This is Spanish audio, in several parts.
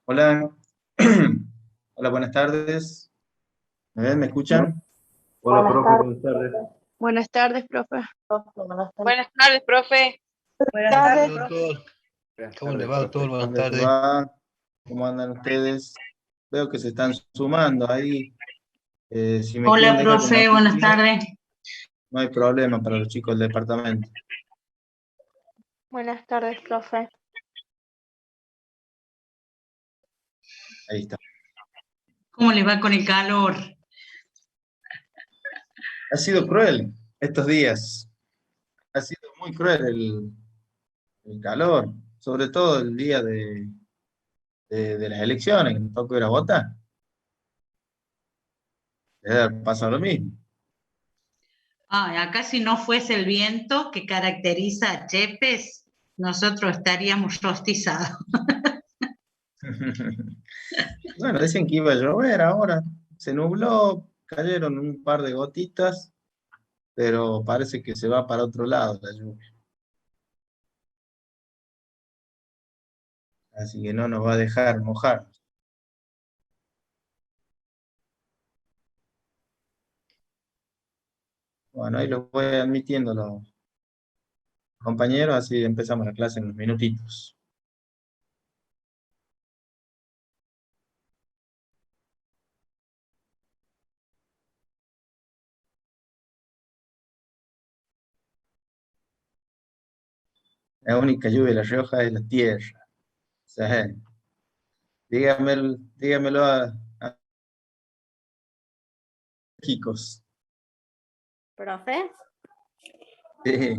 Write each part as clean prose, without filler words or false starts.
Hola, hola, buenas tardes. ¿Me ven? ¿Me escuchan? Hola, Buenas profe, tardes, buenas tardes. Buenas tardes, profe. profe. Buenas tardes. Buenas tardes, profe. Buenas Tardes, tardes, doctor. Buenas ¿Cómo le tardes, va, doctor? profe. Buenas ¿Dónde tardes. va? ¿Cómo andan ustedes? Veo que se están sumando ahí. Si me quieren Hola, dejar como profe, buenas anfitrión, tardes. no hay problema para los chicos del departamento. Buenas tardes, profe. Ahí está. ¿Cómo le va con el calor? Ha sido cruel estos días. Ha sido muy cruel el calor, sobre todo el día de las elecciones, que me tocó ir a votar. Pasa lo mismo. Acá si no fuese el viento que caracteriza a Chepes, nosotros estaríamos rostizados. Bueno, decían que iba a llover ahora. Se nubló, cayeron un par de gotitas, pero parece que se va para otro lado la lluvia. Así que no nos va a dejar mojar. Bueno, ahí los voy admitiendo los compañeros, así empezamos la clase en unos minutitos. La única lluvia de La Rioja es la tierra. O sea, dígamelo a chicos. Profe. Sí.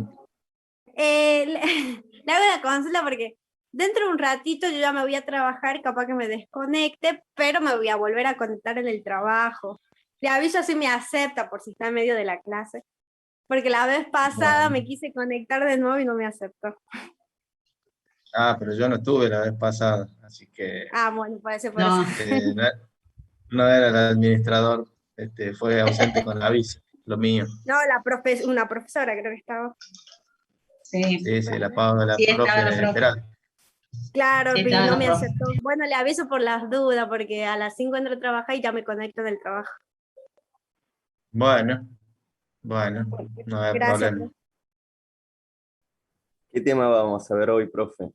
Le, le hago una consulta porque dentro de un ratito yo ya me voy a trabajar, capaz que me desconecte, pero me voy a volver a conectar en el trabajo. Le aviso si me acepta por si está en medio de la clase, porque la vez pasada Bueno. me quise conectar de nuevo y no me aceptó. Ah, pero yo no estuve la vez pasada, así que Bueno, puede ser por eso. No, no, no era el administrador, fue ausente con aviso, lo mío. No, una profesora creo que estaba. sí, Sí, sí, la pago de la sí estaba la profe profe. Peral. Claro, Sí y estaba no la me profe. aceptó. Bueno, le aviso por las dudas, porque a las 5 entro a trabajar y ya me conecto en el trabajo. Bueno, bueno, no hay Gracias, problema. profe. ¿Qué tema vamos a ver hoy, profe?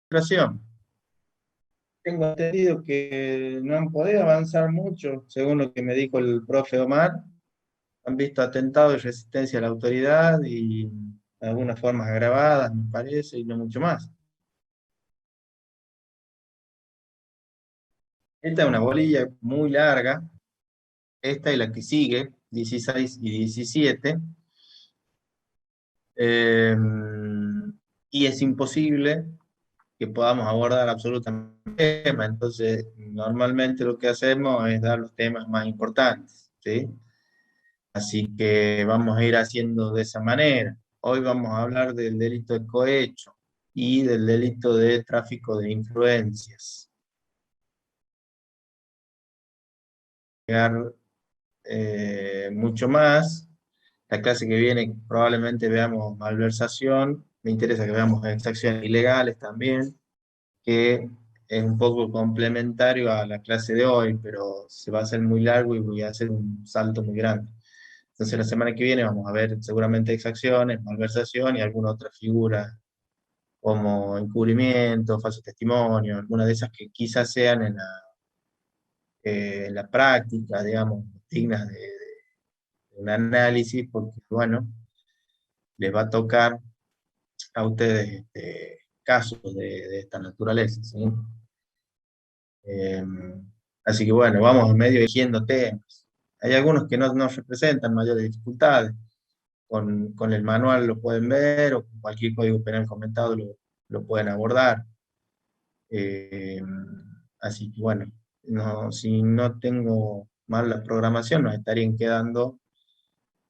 Frustración. Tengo entendido que no han podido avanzar mucho, según lo que me dijo el profe Omar. Han visto atentado y resistencia a la autoridad y algunas formas agravadas, me parece, y no mucho más. Esta es una bolilla muy larga, esta y la que sigue, 16 y 17. eh, y es imposible que podamos abordar absolutamente el tema. Entonces, normalmente lo que hacemos es dar los temas más importantes, ¿sí? Así que vamos a ir haciendo de esa manera. Hoy vamos a hablar del delito de cohecho y del delito de tráfico de influencias. Mucho más. La clase que viene probablemente veamos malversación. Me interesa que veamos exacciones ilegales también, que es un poco complementario a la clase de hoy, pero se va a hacer muy largo y voy a hacer un salto muy grande. Entonces la semana que viene vamos a ver seguramente exacciones, malversación y alguna otra figura como encubrimiento, falso testimonio, alguna de esas que quizás sean en la práctica, digamos, dignas de un análisis, porque bueno, les va a tocar a ustedes casos de esta naturaleza, ¿sí? Eh, Así que bueno, vamos medio eligiendo temas. Hay algunos que no representan mayores dificultades. Con el manual lo pueden ver o con cualquier código penal comentado lo pueden abordar. Eh, Así que bueno, no, si no tengo mal la programación, nos estarían quedando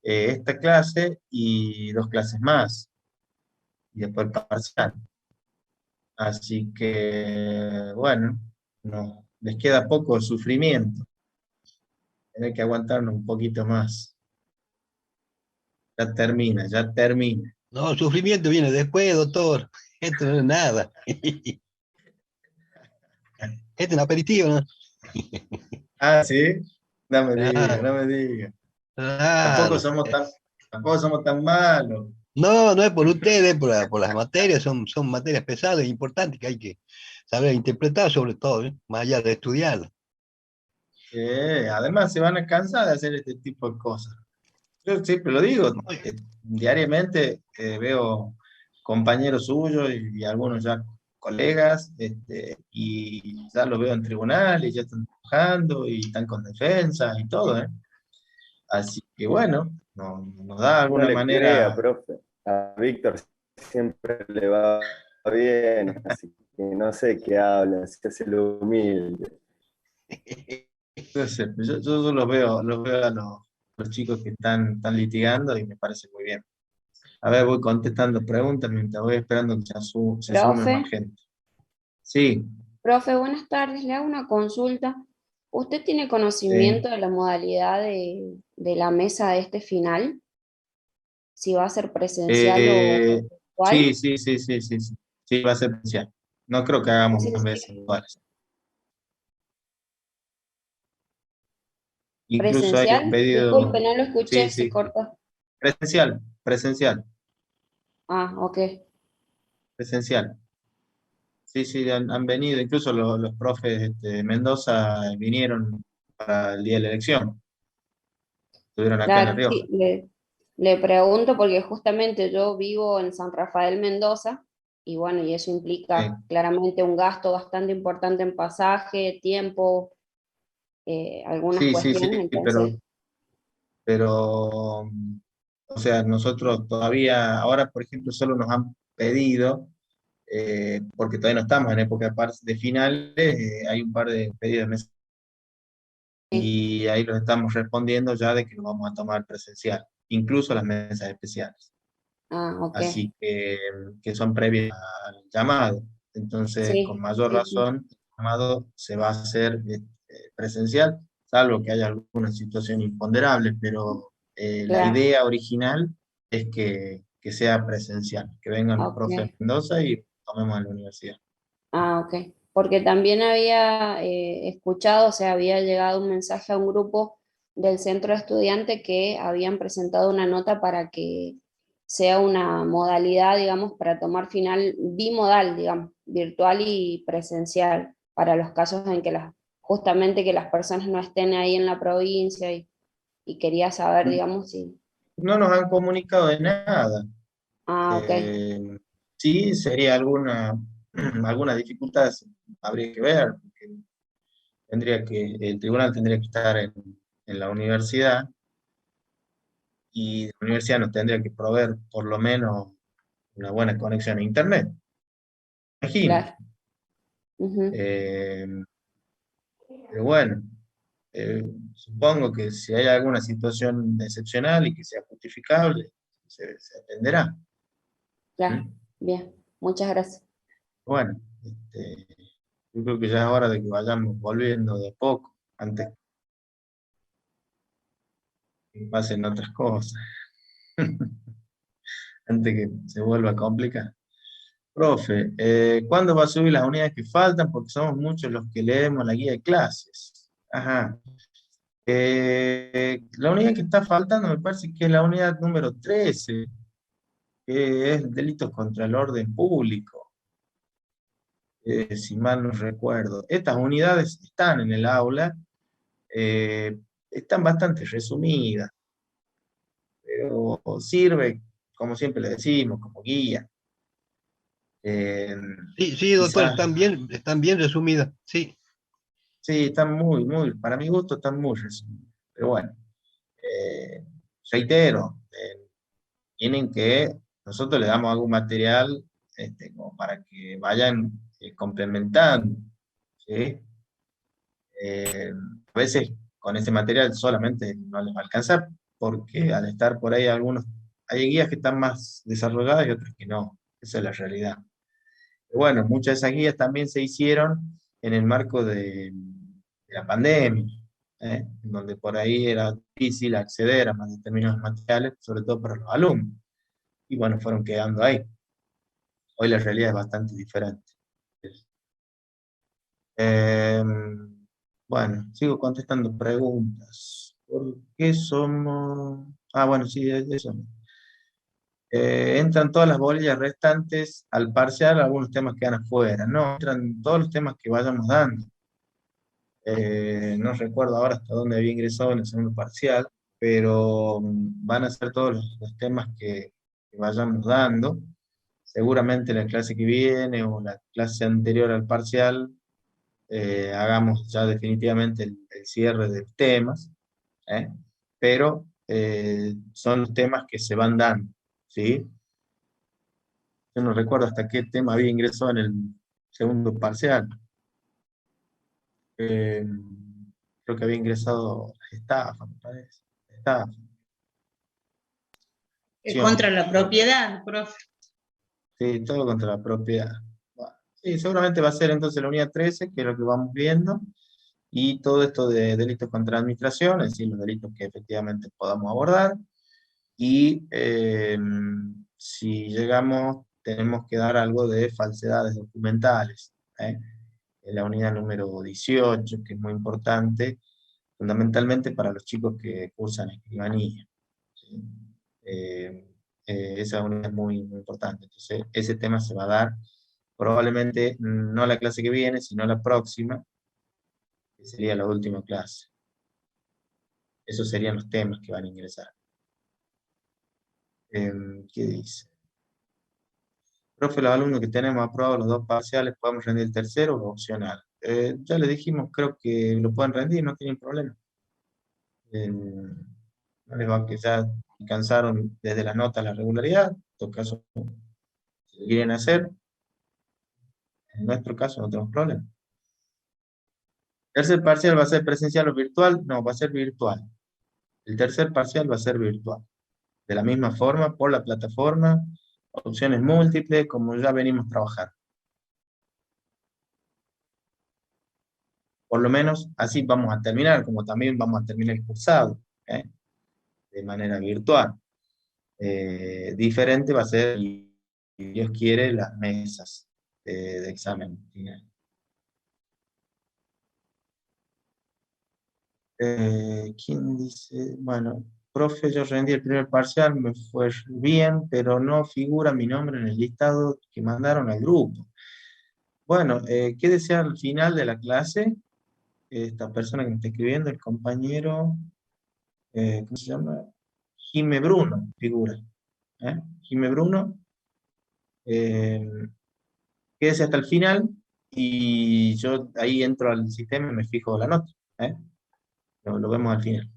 esta clase y dos clases más, y después el parcial. Así que bueno, no, les queda poco sufrimiento. Tener que aguantarnos un poquito más. Ya termina, ya termina. No, el sufrimiento viene después, doctor. Esto no es nada. Este es un aperitivo, ¿no? Ah, sí, no me diga, Claro, no me diga. Tampoco claro. somos tan, tampoco somos tan malos. No, no es por ustedes, por las materias, son materias pesadas e importantes que hay que saber interpretar sobre todo, ¿eh? Más allá de estudiarlas. Además se van a cansar de hacer este tipo de cosas. Yo siempre lo digo, diariamente veo compañeros suyos y algunos ya colegas, y ya los veo en tribunales, ya están trabajando y están con defensa y todo, ¿eh? Así que bueno, nos da de No alguna le crea, manera. profe. A Víctor siempre le va bien, así que no sé qué habla, se hace lo humilde. No sé, yo los veo a los chicos que están litigando y me parece muy bien. A ver, voy contestando preguntas mientras voy esperando que se sume Profe, más gente. Sí, profe, buenas tardes. Le hago una consulta. ¿Usted tiene sí. conocimiento de la modalidad de la mesa de este final? Si va a ser presencial o Eh, sí, virtual. sí, sí, sí, sí, sí. Sí, va a ser presencial. No creo que hagamos más veces iguales. Incluso hay un ¿Presencial? Disculpe, pedido, no lo sí, escuché, se sí, cortó. presencial, presencial, Ah, ok. presencial. Sí, sí, han venido, incluso los profes de Mendoza vinieron para el día de la elección, estuvieron acá en La Claro, Rioja. sí, le pregunto porque justamente yo vivo en San Rafael, Mendoza, y bueno, y eso Sí, implica claramente un gasto bastante importante en pasaje, tiempo, algunas sí, sí, sí, cuestiones, entonces, pero, o sea, nosotros todavía, ahora por ejemplo, solo nos han pedido, porque todavía no estamos en época de finales, hay un par de pedidos de mesas sí. y ahí los estamos respondiendo ya de que lo vamos a tomar presencial, incluso las mesas especiales. Ah, ok. Así que son previas al llamado. Entonces, con Sí, mayor sí, sí. razón, el llamado se va a hacer presencial, salvo que haya alguna situación imponderable, pero la Claro, idea original es que sea presencial, que vengan los profes de ok. Mendoza y tomemos en la universidad. Ah, ok. Porque también había escuchado, o sea, había llegado un mensaje a un grupo del centro de estudiantes que habían presentado una nota para que sea una modalidad, digamos, para tomar final bimodal, digamos, virtual y presencial, para los casos en que justamente que las personas no estén ahí en la provincia y quería saber, digamos, si... No nos han comunicado de nada. Ah, ok, Eh, sí, sería alguna dificultad, habría que ver, porque el tribunal tendría que estar en la universidad y la universidad nos tendría que proveer por lo menos una buena conexión a internet. Imagino. claro. Ujú. Eh, pero bueno, eh, supongo que si hay alguna situación excepcional y que sea justificable, se atenderá. Claro, ¿Mm? bien, muchas gracias. Bueno, yo creo que ya es hora de que vayamos volviendo de a poco, antes que pasen otras cosas, antes que se vuelva a complicar. Profe, ¿cuándo va a subir las unidades que faltan? Porque somos muchos los que leemos la guía de clases. Ajá. La unidad que está faltando me parece que es la unidad número 13, que es delitos contra el orden público, si mal no recuerdo. Estas unidades están en el aula, eh, están bastante resumidas, pero sirve, como siempre le decimos, como guía. Eh, Sí, sí, doctor, Quizás, están bien resumidas. Sí, sí, están para mi gusto están muy resumidas. Pero bueno, eh, reitero, tienen que, nosotros le damos algún material como para que vayan complementando, ¿sí? A veces con ese material solamente no les va a alcanzar, porque al estar por ahí hay guías que están más desarrolladas y otras que no, esa es la realidad. Pero bueno, muchas de esas guías también se hicieron en el marco de la pandemia, en donde por ahí era difícil acceder a más determinados materiales, sobre todo para los alumnos, y bueno, fueron quedando ahí. Hoy la realidad es bastante diferente. Eh, bueno, sigo contestando preguntas. ¿Por qué somos...? Ah, bueno, sí, eso. Entran todas las bolillas restantes al parcial, algunos temas quedan afuera. No, entran todos los temas que vayamos dando. No recuerdo ahora hasta dónde había ingresado en el segundo parcial, pero van a ser todos los temas que vayamos dando. Seguramente la clase que viene o la clase anterior al parcial hagamos ya definitivamente el cierre de temas, ¿eh? Pero son los temas que se van dando, ¿sí? Yo no recuerdo hasta qué tema había ingresado en el segundo parcial. Eh, Creo que había ingresado estafa, me parece. Estafa. Contra la propiedad, profe. Sí, todo contra la propiedad. Bueno, sí, seguramente va a ser entonces la unidad 13, que es lo que vamos viendo, y todo esto de delitos contra la administración, es decir, los delitos que efectivamente podamos abordar, y si llegamos, tenemos que dar algo de falsedades documentales, ¿eh? En la unidad número 18, que es muy importante, fundamentalmente para los chicos que cursan escribanía, ¿sí? Esa unidad es muy, muy importante. Entonces, ese tema se va a dar probablemente no la clase que viene, sino la próxima, que sería la última clase. Esos serían los temas que van a ingresar. ¿Qué dice? Profe, los alumnos que tenemos aprobados los 2 parciales, ¿podemos rendir el tercero o opcional? Ya le dijimos, creo que lo pueden rendir, no tienen problema. No les va, que ya alcanzaron desde las notas la regularidad, en todo caso, si lo quieren hacer, en nuestro caso no tenemos problema. ¿Tercer parcial va a ser presencial o virtual? No, va a ser virtual. El tercer parcial va a ser virtual. De la misma forma, por la plataforma, opciones múltiples, como ya venimos trabajando. Por lo menos así vamos a terminar, como también vamos a terminar el cursado, ¿eh? De manera virtual. Diferente va a ser, si Dios quiere, las mesas de examen final. ¿Quién dice? Bueno, profe, yo rendí el primer parcial, me fue bien, pero no figura mi nombre en el listado que mandaron al grupo. Bueno, ¿qué desea al final de la clase? Esta persona que me está escribiendo, el compañero, ¿cómo se llama? Jime Bruno, figura. Jime Bruno, quédese hasta el final y yo ahí entro al sistema y me fijo la nota. Lo vemos al final.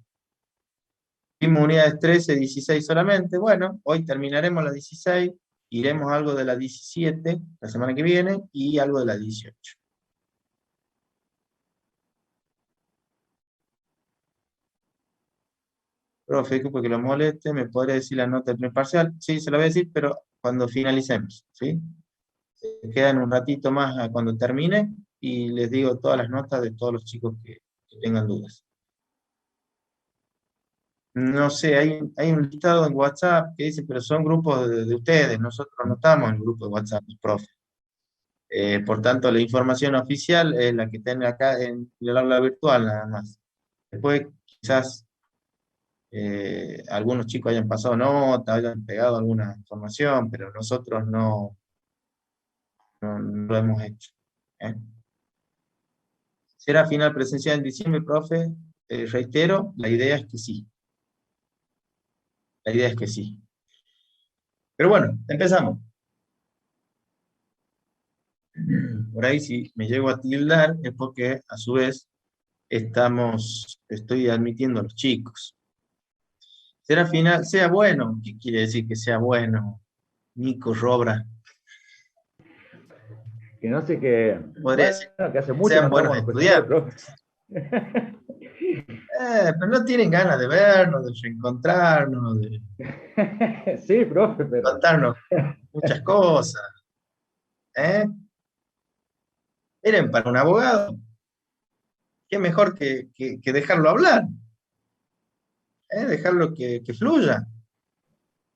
Vimos unidades 13, 16 solamente. Bueno, hoy terminaremos la 16, iremos algo de la 17 la semana que viene y algo de la 18. Profe, disculpe que lo moleste, ¿me podría decir la nota del primer parcial? Sí, se la voy a decir, pero cuando finalicemos, ¿sí? Quedan un ratito más a cuando termine y les digo todas las notas de todos los chicos que tengan dudas. No sé, hay un listado en WhatsApp que dice, pero son grupos de ustedes, nosotros no estamos en el grupo de WhatsApp, profe. Por tanto, la información oficial es la que tienen acá en el aula virtual nada más. Después, quizás algunos chicos hayan pasado nota, hayan pegado alguna información, pero nosotros no lo hemos hecho. ¿Será final presencial en diciembre, profe? Reitero, la idea es que sí. La idea es que sí. Pero bueno, empezamos. Por ahí si me llego a tildar es porque a su vez estoy admitiendo a los chicos. ¿Será final? Sea bueno. ¿Qué quiere decir que sea bueno, Nico Robra? Que no sé qué. Podría decir que hace mucho sean no buenos estamos en estudiantes. Pero no tienen ganas de vernos, de reencontrarnos, de sí, profe, pero... contarnos muchas cosas. Miren, para un abogado, qué mejor que dejarlo hablar. Dejarlo que fluya.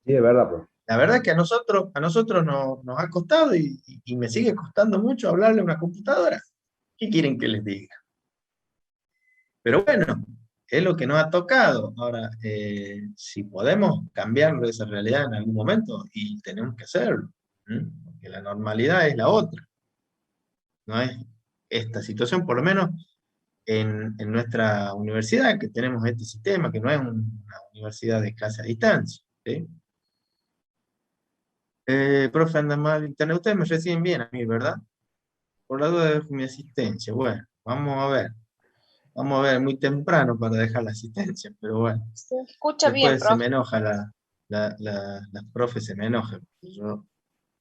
Sí, es verdad, profe. La verdad que a nosotros nos ha costado y me sigue costando mucho hablarle a una computadora. ¿Qué quieren que les diga? Pero bueno, es lo que nos ha tocado. Ahora, si podemos cambiar esa realidad en algún momento, y tenemos que hacerlo, porque la normalidad es la otra, no es esta situación, por lo menos en nuestra universidad, que tenemos este sistema, que no es una universidad de clase a distancia. ¿Sí? Profe, anda mal internet. Ustedes me reciben bien a mí, ¿verdad? Por la duda de mi asistencia. Bueno, vamos a ver. Vamos a ver, muy temprano para dejar la asistencia, pero bueno. Se escucha bien, Después se me profe. enoja las profes, se me enoja. Yo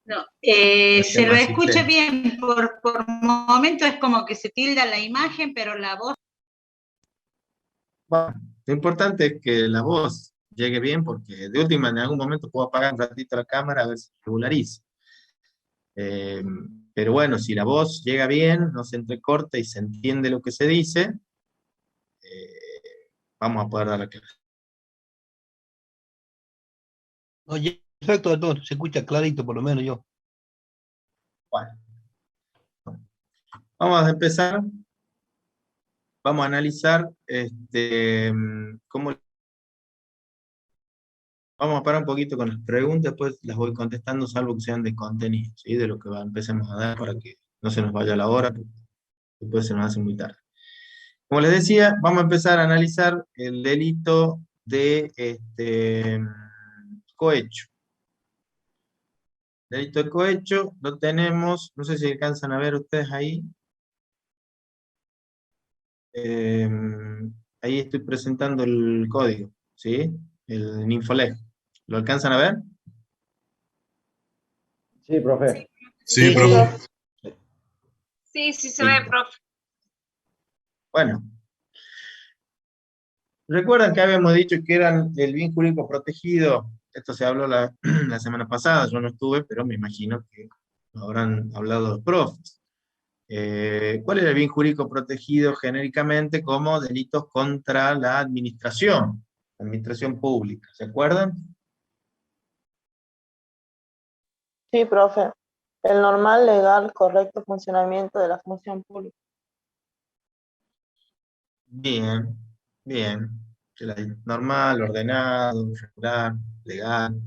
No, no se tengo lo escucha asistencia. bien, por momentos es como que se tilda la imagen, pero la voz. Bueno, lo importante es que la voz llegue bien, porque de última en algún momento puedo apagar un ratito la cámara a ver si regulariza. Eh, pero bueno, si la voz llega bien, no se entrecorta y se entiende lo que se dice, vamos a poder dar la clase. Oye, perfecto, doctor, se escucha clarito por lo menos yo. Bueno, vamos a empezar. Vamos a analizar cómo. Vamos a parar un poquito con las preguntas, después las voy contestando, salvo que sean de contenido, ¿sí? De lo que empecemos a dar para que no se nos vaya la hora, porque después se nos hace muy tarde. Como les decía, vamos a empezar a analizar el delito de cohecho. Delito de cohecho lo tenemos, no sé si alcanzan a ver ustedes ahí. Ahí estoy presentando el código, ¿sí? El Ninfoleg. ¿Lo alcanzan a ver? Sí, profe. Sí, Sí, profe. profe. Sí, sí se ve, Listo. profe. Bueno. ¿Recuerdan que habíamos dicho que eran el bien jurídico protegido? Esto se habló la semana pasada, yo no estuve, pero me imagino que lo habrán hablado los profes. ¿Cuál era el bien jurídico protegido genéricamente como delitos contra la administración pública? ¿Se acuerdan? Sí, profe. El normal, legal, correcto funcionamiento de la función pública. Bien, bien. Normal, ordenado, regular, legal.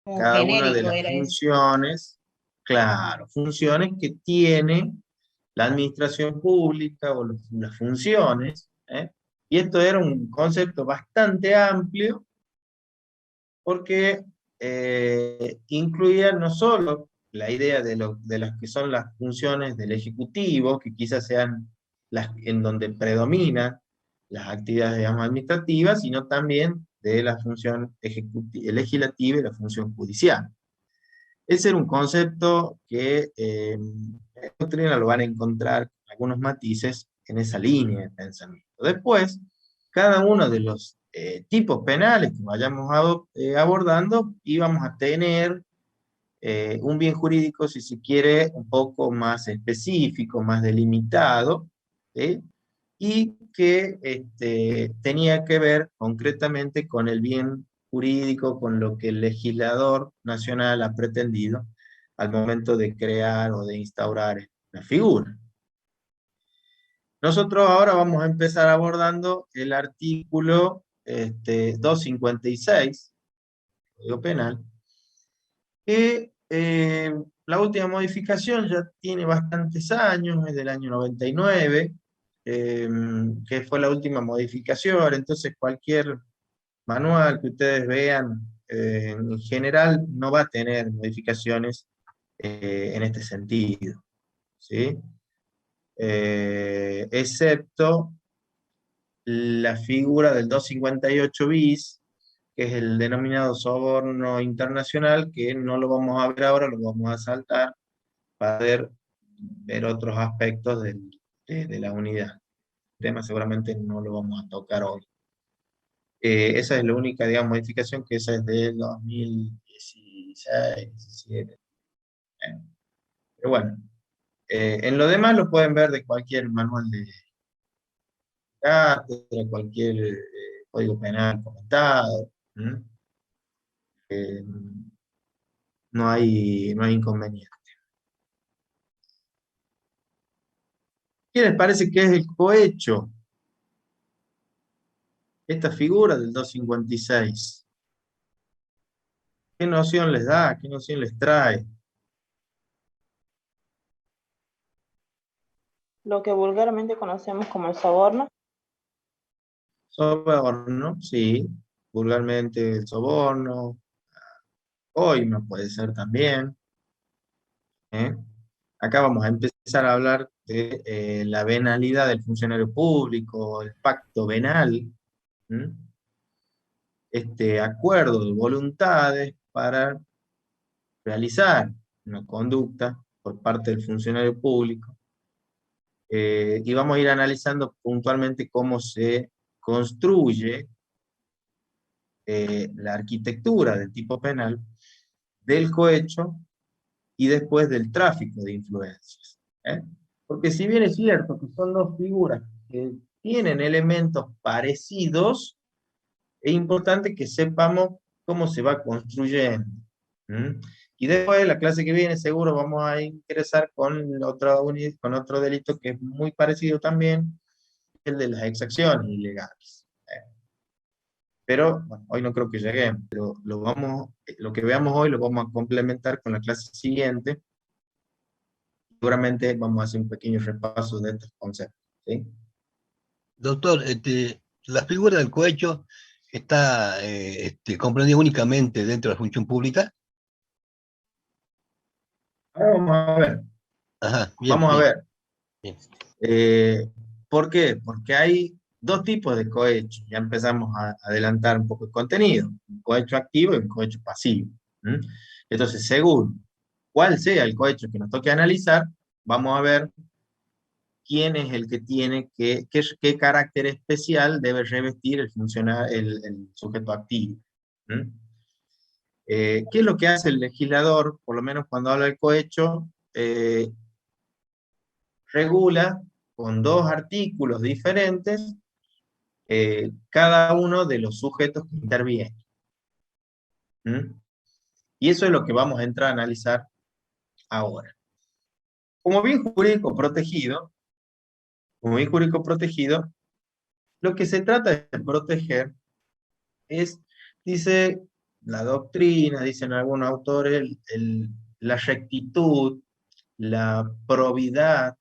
Como Cada una de genérico las era eso. funciones, claro, funciones que tiene la administración pública o las funciones, y esto era un concepto bastante amplio porque incluía no solo la idea de las que son las funciones del Ejecutivo, que quizás sean las en donde predominan las actividades, digamos, administrativas, sino también de la función legislativa y la función judicial. Ese era un concepto que en la doctrina lo van a encontrar algunos matices en esa línea de pensamiento. Después, cada uno de los tipos penales que vayamos abordando, íbamos a tener un bien jurídico, si se quiere, un poco más específico, más delimitado, ¿sí? Y que tenía que ver concretamente con el bien jurídico, con lo que el legislador nacional ha pretendido al momento de crear o de instaurar la figura. Nosotros ahora vamos a empezar abordando el artículo 256, Código Penal, que la última modificación ya tiene bastantes años, es del año 99, que fue la última modificación. Entonces cualquier manual que ustedes vean en general no va a tener modificaciones en este sentido, ¿sí? Excepto la figura del 258 bis, que es el denominado soborno internacional, que no lo vamos a ver ahora, lo vamos a saltar para ver otros aspectos de la unidad. El tema seguramente no lo vamos a tocar hoy. Esa es la única, digamos, modificación, que esa es del 2016, 17. Pero bueno, en lo demás lo pueden ver de cualquier manual de cátedra, cualquier código penal comentado. no hay inconveniente. ¿Qué les parece que es el cohecho? Esta figura del 256. ¿Qué noción les da? ¿Qué noción les trae? Lo que vulgarmente conocemos como el soborno. Soborno, sí. Vulgarmente el soborno. Hoy no puede ser también. ¿eh? Acá vamos a empezar a hablar de la venalidad del funcionario público, el pacto venal. Este acuerdo de voluntades para realizar una conducta por parte del funcionario público. Y vamos a ir analizando puntualmente cómo se construye la arquitectura del tipo penal, del cohecho y después del tráfico de influencias. Porque si bien es cierto que son dos figuras que tienen elementos parecidos, es importante que sepamos cómo se va construyendo. Y después, la clase que viene, seguro vamos a ingresar con otro delito que es muy parecido también, el de las exacciones ilegales. Pero bueno, hoy no creo que lleguemos, pero lo que veamos hoy lo vamos a complementar con la clase siguiente. Seguramente vamos a hacer un pequeño repaso de estos conceptos. ¿Sí? Doctor, la figura del cohecho está comprendida únicamente dentro de la función pública. Ahora vamos a ver. Ajá, bien, vamos bien. a ver. Bien. ¿Por qué? Porque hay dos tipos de cohecho. Ya empezamos a adelantar un poco el contenido. Un cohecho activo y un cohecho pasivo. Entonces, según cuál sea el cohecho que nos toque analizar, vamos a ver quién es el que tiene qué carácter especial debe revestir el sujeto activo. ¿Qué es lo que hace el legislador, por lo menos cuando habla del cohecho? Regula con dos artículos diferentes cada uno de los sujetos que intervienen. Y eso es lo que vamos a entrar a analizar ahora. Como bien jurídico protegido, lo que se trata de proteger es, dice la doctrina, dicen algunos autores, la rectitud, la probidad,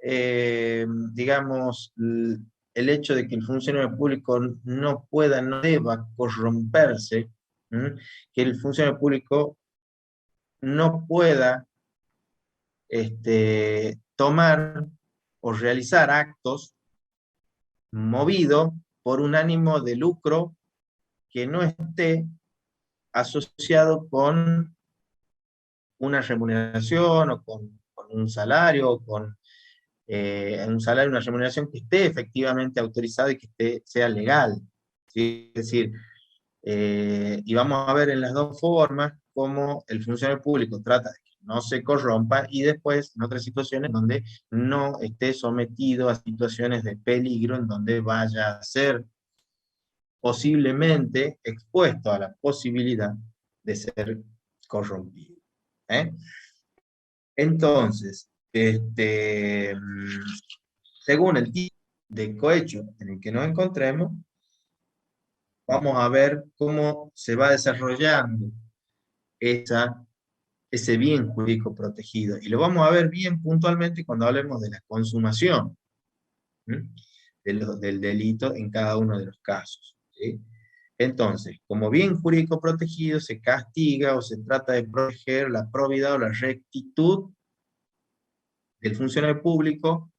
digamos, el hecho de que el funcionario público no deba corromperse, que el funcionario público no pueda tomar o realizar actos movido por un ánimo de lucro que no esté asociado con una remuneración o con un salario, o con un salario, una remuneración que esté efectivamente autorizada y que sea legal. ¿sí? Es decir, y vamos a ver en las dos formas cómo el funcionario público trata de que no se corrompa y después en otras situaciones donde no esté sometido a situaciones de peligro en donde vaya a ser posiblemente expuesto a la posibilidad de ser corrompido. Entonces, según el tipo de cohecho en el que nos encontremos, vamos a ver cómo se va desarrollando ese bien jurídico protegido. Y lo vamos a ver bien puntualmente cuando hablemos de la consumación del delito en cada uno de los casos. ¿sí? Entonces, como bien jurídico protegido, se castiga o se trata de proteger la probidad o la rectitud del funcionario público,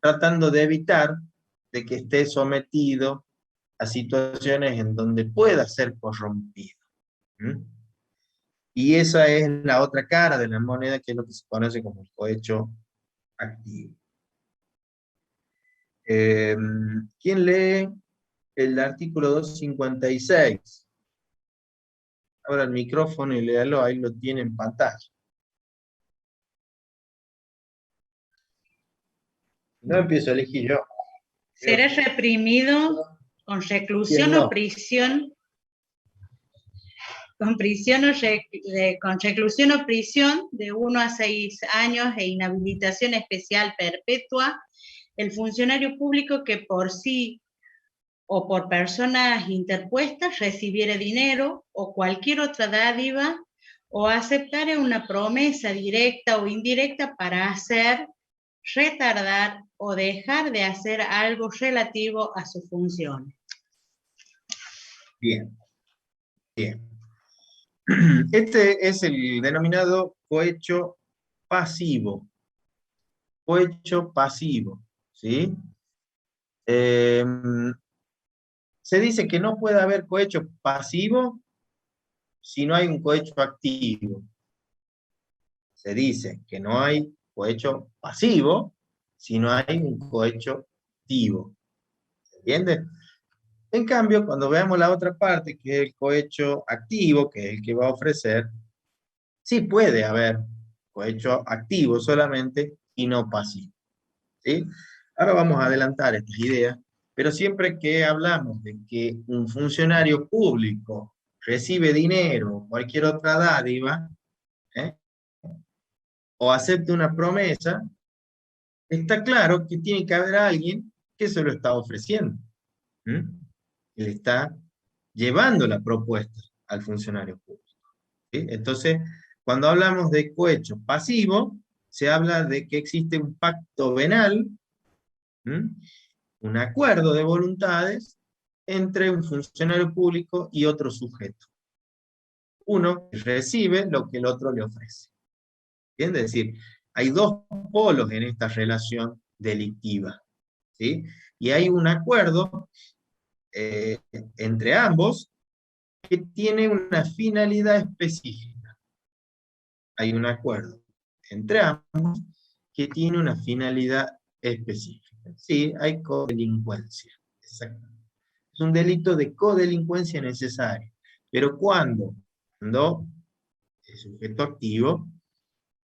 tratando de evitar de que esté sometido a situaciones en donde pueda ser corrompido. Y esa es la otra cara de la moneda, que es lo que se conoce como el cohecho activo. ¿Quién lee el artículo 256? Abra el micrófono y léalo, ahí lo tiene en pantalla. No empiezo a elegir yo. Será reprimido con reclusión o prisión con prisión con reclusión o prisión de 1 a 6 años e inhabilitación especial perpetua, el funcionario público que por sí o por personas interpuestas recibiere dinero o cualquier otra dádiva o aceptare una promesa directa o indirecta para hacer, retardar o dejar de hacer algo relativo a sus funciones. Bien, bien. Este es el denominado cohecho pasivo. Cohecho pasivo, ¿sí? Se dice que no puede haber cohecho pasivo si no hay un cohecho activo. Se dice que no hay cohecho pasivo si no hay un cohecho activo. ¿Se entiende? En cambio, cuando veamos la otra parte, que es el cohecho activo, que es el que va a ofrecer, sí puede haber cohecho activo solamente y no pasivo. ¿Sí? Ahora vamos a adelantar estas ideas, pero siempre que hablamos de que un funcionario público recibe dinero o cualquier otra dádiva, o acepte una promesa, está claro que tiene que haber alguien que se lo está ofreciendo. Que le está llevando la propuesta al funcionario público. ¿Sí? Entonces, cuando hablamos de cohecho pasivo, se habla de que existe un pacto venal, un acuerdo de voluntades entre un funcionario público y otro sujeto. Uno recibe lo que el otro le ofrece. ¿Bien? Es decir, hay dos polos en esta relación delictiva. ¿Sí? Y hay un acuerdo entre ambos que tiene una finalidad específica. Hay un acuerdo entre ambos que tiene una finalidad específica. Sí, hay codelincuencia. Exactamente. Es un delito de codelincuencia necesario. Pero cuando el sujeto activo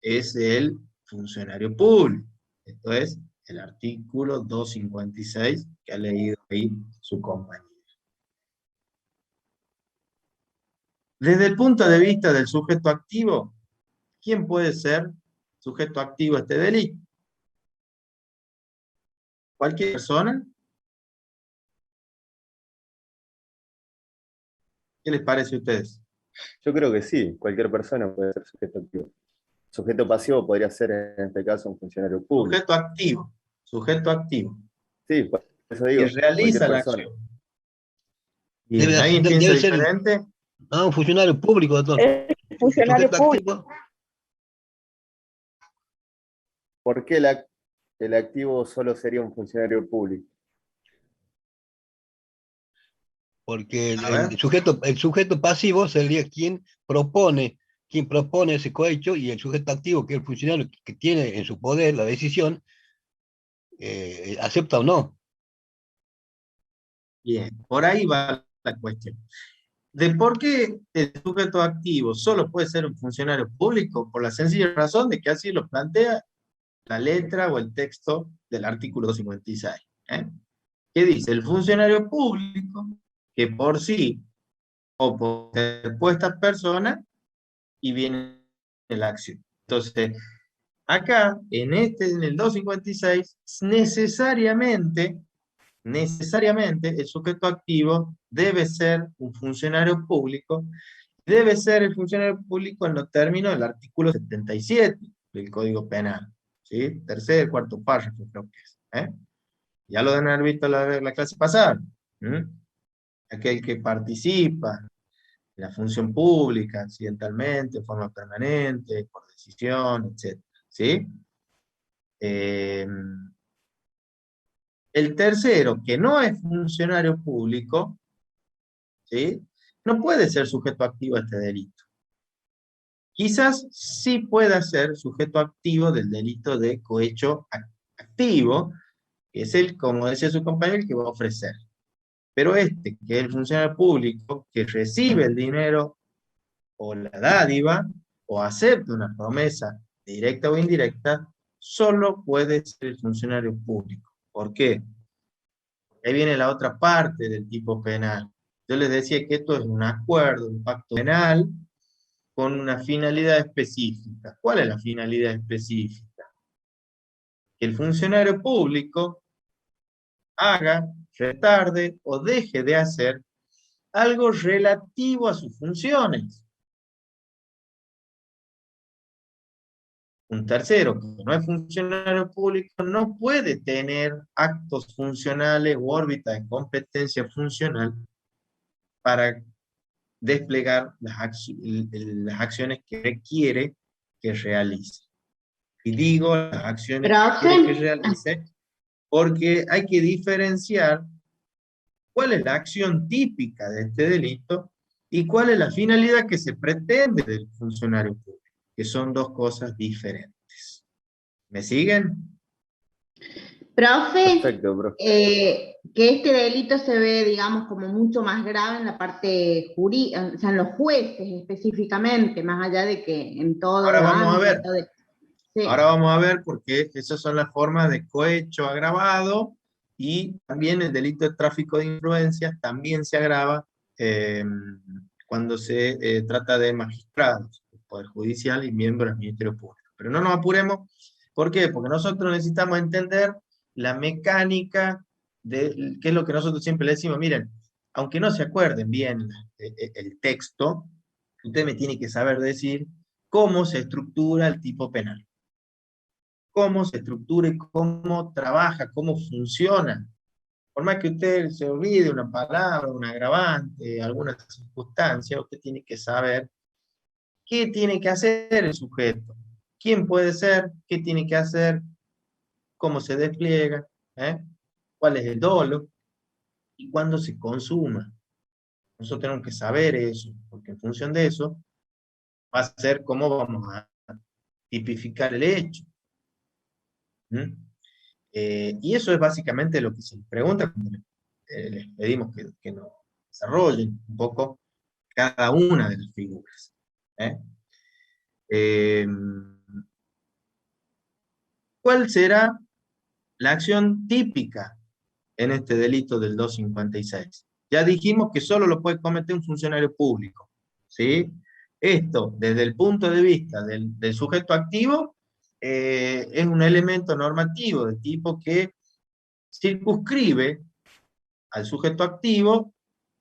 es el funcionario público. Esto es el artículo 256 que ha leído ahí su compañero. Desde el punto de vista del sujeto activo, ¿quién puede ser sujeto activo a este delito? ¿Cualquier persona? ¿Qué les parece a ustedes? Yo creo que sí, cualquier persona puede ser sujeto activo. Sujeto pasivo podría ser en este caso un funcionario público. Sujeto activo. Sujeto activo. Sí, por eso digo. Que realiza la persona. acción. Bien, ¿alguien piensa diferente? Un funcionario público, entonces. Funcionario público. ¿Por qué el activo solo sería un funcionario público? Porque el sujeto pasivo sería quien propone ese cohecho, y el sujeto activo, que es el funcionario que tiene en su poder la decisión, acepta o no. Bien, por ahí va la cuestión. ¿De por qué el sujeto activo solo puede ser un funcionario público? Por la sencilla razón de que así lo plantea la letra o el texto del artículo 256. ¿Qué dice? El funcionario público, que por sí o por interpuestas personas y viene la acción. Entonces, acá, en el 256, necesariamente el sujeto activo debe ser un funcionario público, debe ser el funcionario público en los términos del artículo 77 del Código Penal, ¿sí? Tercer, cuarto párrafo creo que es. Ya lo deben haber visto la clase pasada. Aquel que participa en la función pública, accidentalmente, de forma permanente, por decisión, etc. ¿Sí? El tercero, que no es funcionario público, ¿sí? No puede ser sujeto activo a este delito. Quizás sí pueda ser sujeto activo del delito de cohecho activo, que es el, como decía su compañero, el que va a ofrecer. Pero que es el funcionario público, que recibe el dinero o la dádiva, o acepta una promesa directa o indirecta, solo puede ser el funcionario público. ¿Por qué? Ahí viene la otra parte del tipo penal. Yo les decía que esto es un acuerdo, un pacto penal, con una finalidad específica. ¿Cuál es la finalidad específica? Que el funcionario público haga, retarde o deje de hacer algo relativo a sus funciones. Un tercero, que no es funcionario público, no puede tener actos funcionales u órbitas de competencia funcional para desplegar las acciones que requiere que realice. Y digo las acciones que quiere que realice porque hay que diferenciar cuál es la acción típica de este delito y cuál es la finalidad que se pretende del funcionario público, que son dos cosas diferentes. ¿Me siguen? Profe, Perfecto, profe. que este delito se ve, digamos, como mucho más grave en la parte jurídica, o sea, en los jueces específicamente, más allá de que en todo Ahora vamos a ver. Sí. Ahora vamos a ver porque esas son las formas de cohecho agravado y también el delito de tráfico de influencias también se agrava cuando se trata de magistrados, Poder Judicial y miembros del Ministerio Público. Pero no nos apuremos. ¿Por qué? Porque nosotros necesitamos entender la mecánica de qué es lo que nosotros siempre le decimos. Miren, aunque no se acuerden bien el texto, usted me tiene que saber decir cómo se estructura el tipo penal. Cómo se estructura y cómo trabaja, cómo funciona. Por más que usted se olvide una palabra, un agravante, alguna circunstancia, usted tiene que saber qué tiene que hacer el sujeto, quién puede ser, qué tiene que hacer, cómo se despliega, cuál es el dolo y cuándo se consuma. Nosotros tenemos que saber eso, porque en función de eso va a ser cómo vamos a tipificar el hecho. Y eso es básicamente lo que se les pregunta cuando les pedimos que nos desarrollen un poco cada una de las figuras. ¿Cuál será la acción típica en este delito del 256? Ya dijimos que solo lo puede cometer un funcionario público, ¿sí? Esto, desde el punto de vista del sujeto activo, es un elemento normativo de tipo que circunscribe al sujeto activo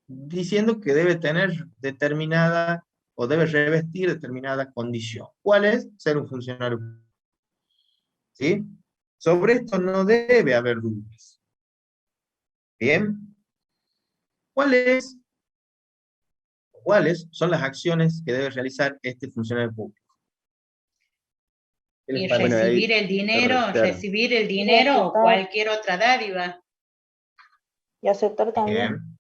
diciendo que debe tener determinada o debe revestir determinada condición. ¿Cuál es? Ser un funcionario público. ¿Sí? Sobre esto no debe haber dudas. ¿Bien? ¿Cuáles son las acciones que debe realizar este funcionario público? Y recibir el dinero o cualquier otra dádiva. Y aceptar también. Bien.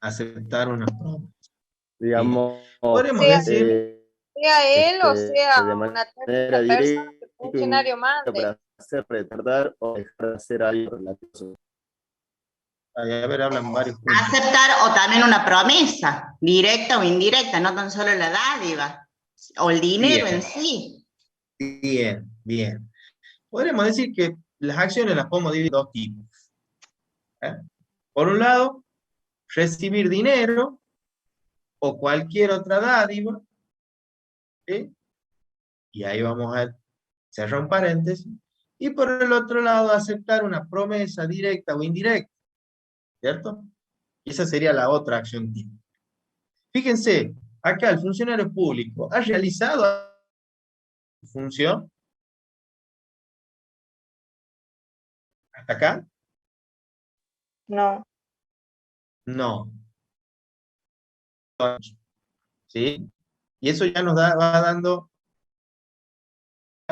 Aceptar una promesa. Digamos, podemos decir... sea él o sea de una manera tercera persona que el directa, funcionario mande. para hacer retardar o dejar de hacer algo relativo. A ver, hablan varios puntos. Aceptar o también una promesa, directa o indirecta, no tan solo la dádiva, o el dinero en sí. Bien, bien. Podríamos decir que las acciones las podemos dividir en dos tipos. Por un lado, recibir dinero o cualquier otra dádiva, ¿sí? Y ahí vamos a cerrar un paréntesis. Y por el otro lado, aceptar una promesa directa o indirecta, ¿cierto? Y esa sería la otra acción típica. Fíjense, acá el funcionario público ha realizado su función. ¿Hasta acá? No. No. ¿Sí? Y eso ya nos va dando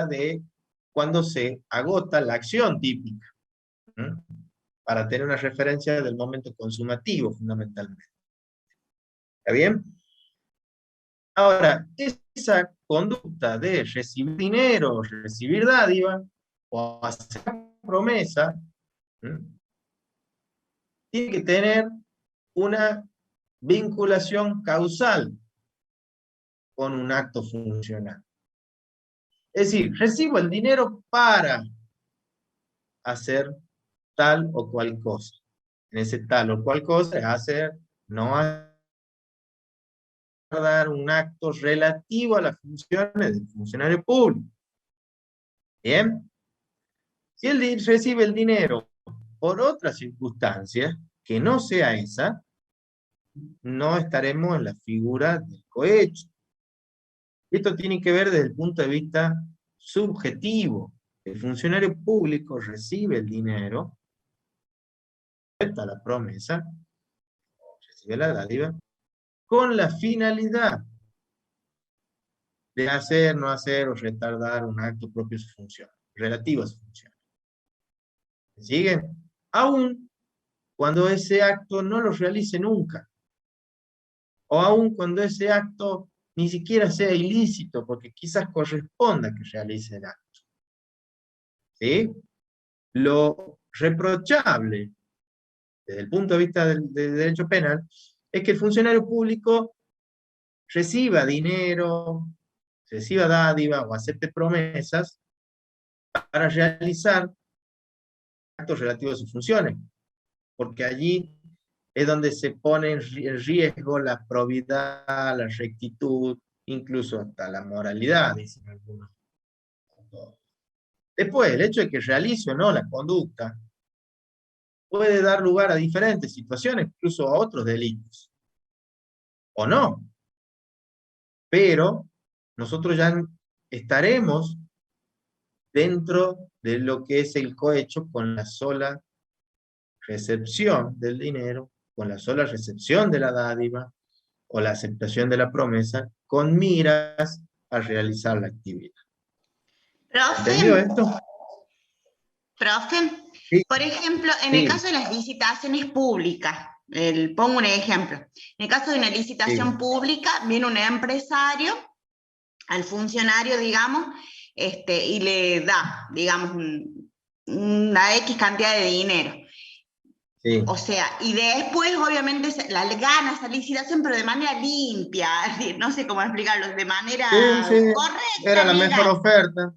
de cuando se agota la acción típica, para tener una referencia del momento consumativo, fundamentalmente. ¿Está bien? Ahora, esa conducta de recibir dinero, recibir dádiva, o hacer promesa, tiene que tener una vinculación causal con un acto funcional. Es decir, recibo el dinero para hacer tal o cual cosa. en ese tal o cual cosa es hacer, no dar un acto relativo a las funciones del funcionario público. Bien. Si él recibe el dinero por otra circunstancia, que no sea esa, no estaremos en la figura del cohecho. Esto tiene que ver desde el punto de vista subjetivo. El funcionario público recibe el dinero, acepta la promesa, recibe la dádiva, con la finalidad de hacer, no hacer o retardar un acto propio de su función, relativo a su función. ¿Me siguen? Aún cuando ese acto no lo realice nunca, o aún cuando ese acto ni siquiera sea ilícito, porque quizás corresponda que realice el acto. ¿Sí? Lo reprochable, desde el punto de vista del derecho penal, es que el funcionario público reciba dinero, reciba dádiva o acepte promesas para realizar actos relativos a sus funciones, porque allí es donde se pone en riesgo la probidad, la rectitud, incluso hasta la moralidad, dicen algunos. Después, el hecho de que realice o no la conducta puede dar lugar a diferentes situaciones, incluso a otros delitos, o no. Pero nosotros ya estaremos dentro de lo que es el cohecho con la sola recepción del dinero, con la sola recepción de la dádiva o la aceptación de la promesa, con miras a realizar la actividad. ¿Entendió esto? Profe, Sí. por ejemplo, en Sí. el caso de las licitaciones públicas, pongo un ejemplo, en el caso de una licitación Sí. pública, viene un empresario al funcionario, digamos, y le da, digamos, una X cantidad de dinero. Sí. O sea, y después obviamente la gana esa licitación, pero de manera limpia, no sé cómo explicarlo, de manera correcta. Era la legal. mejor oferta.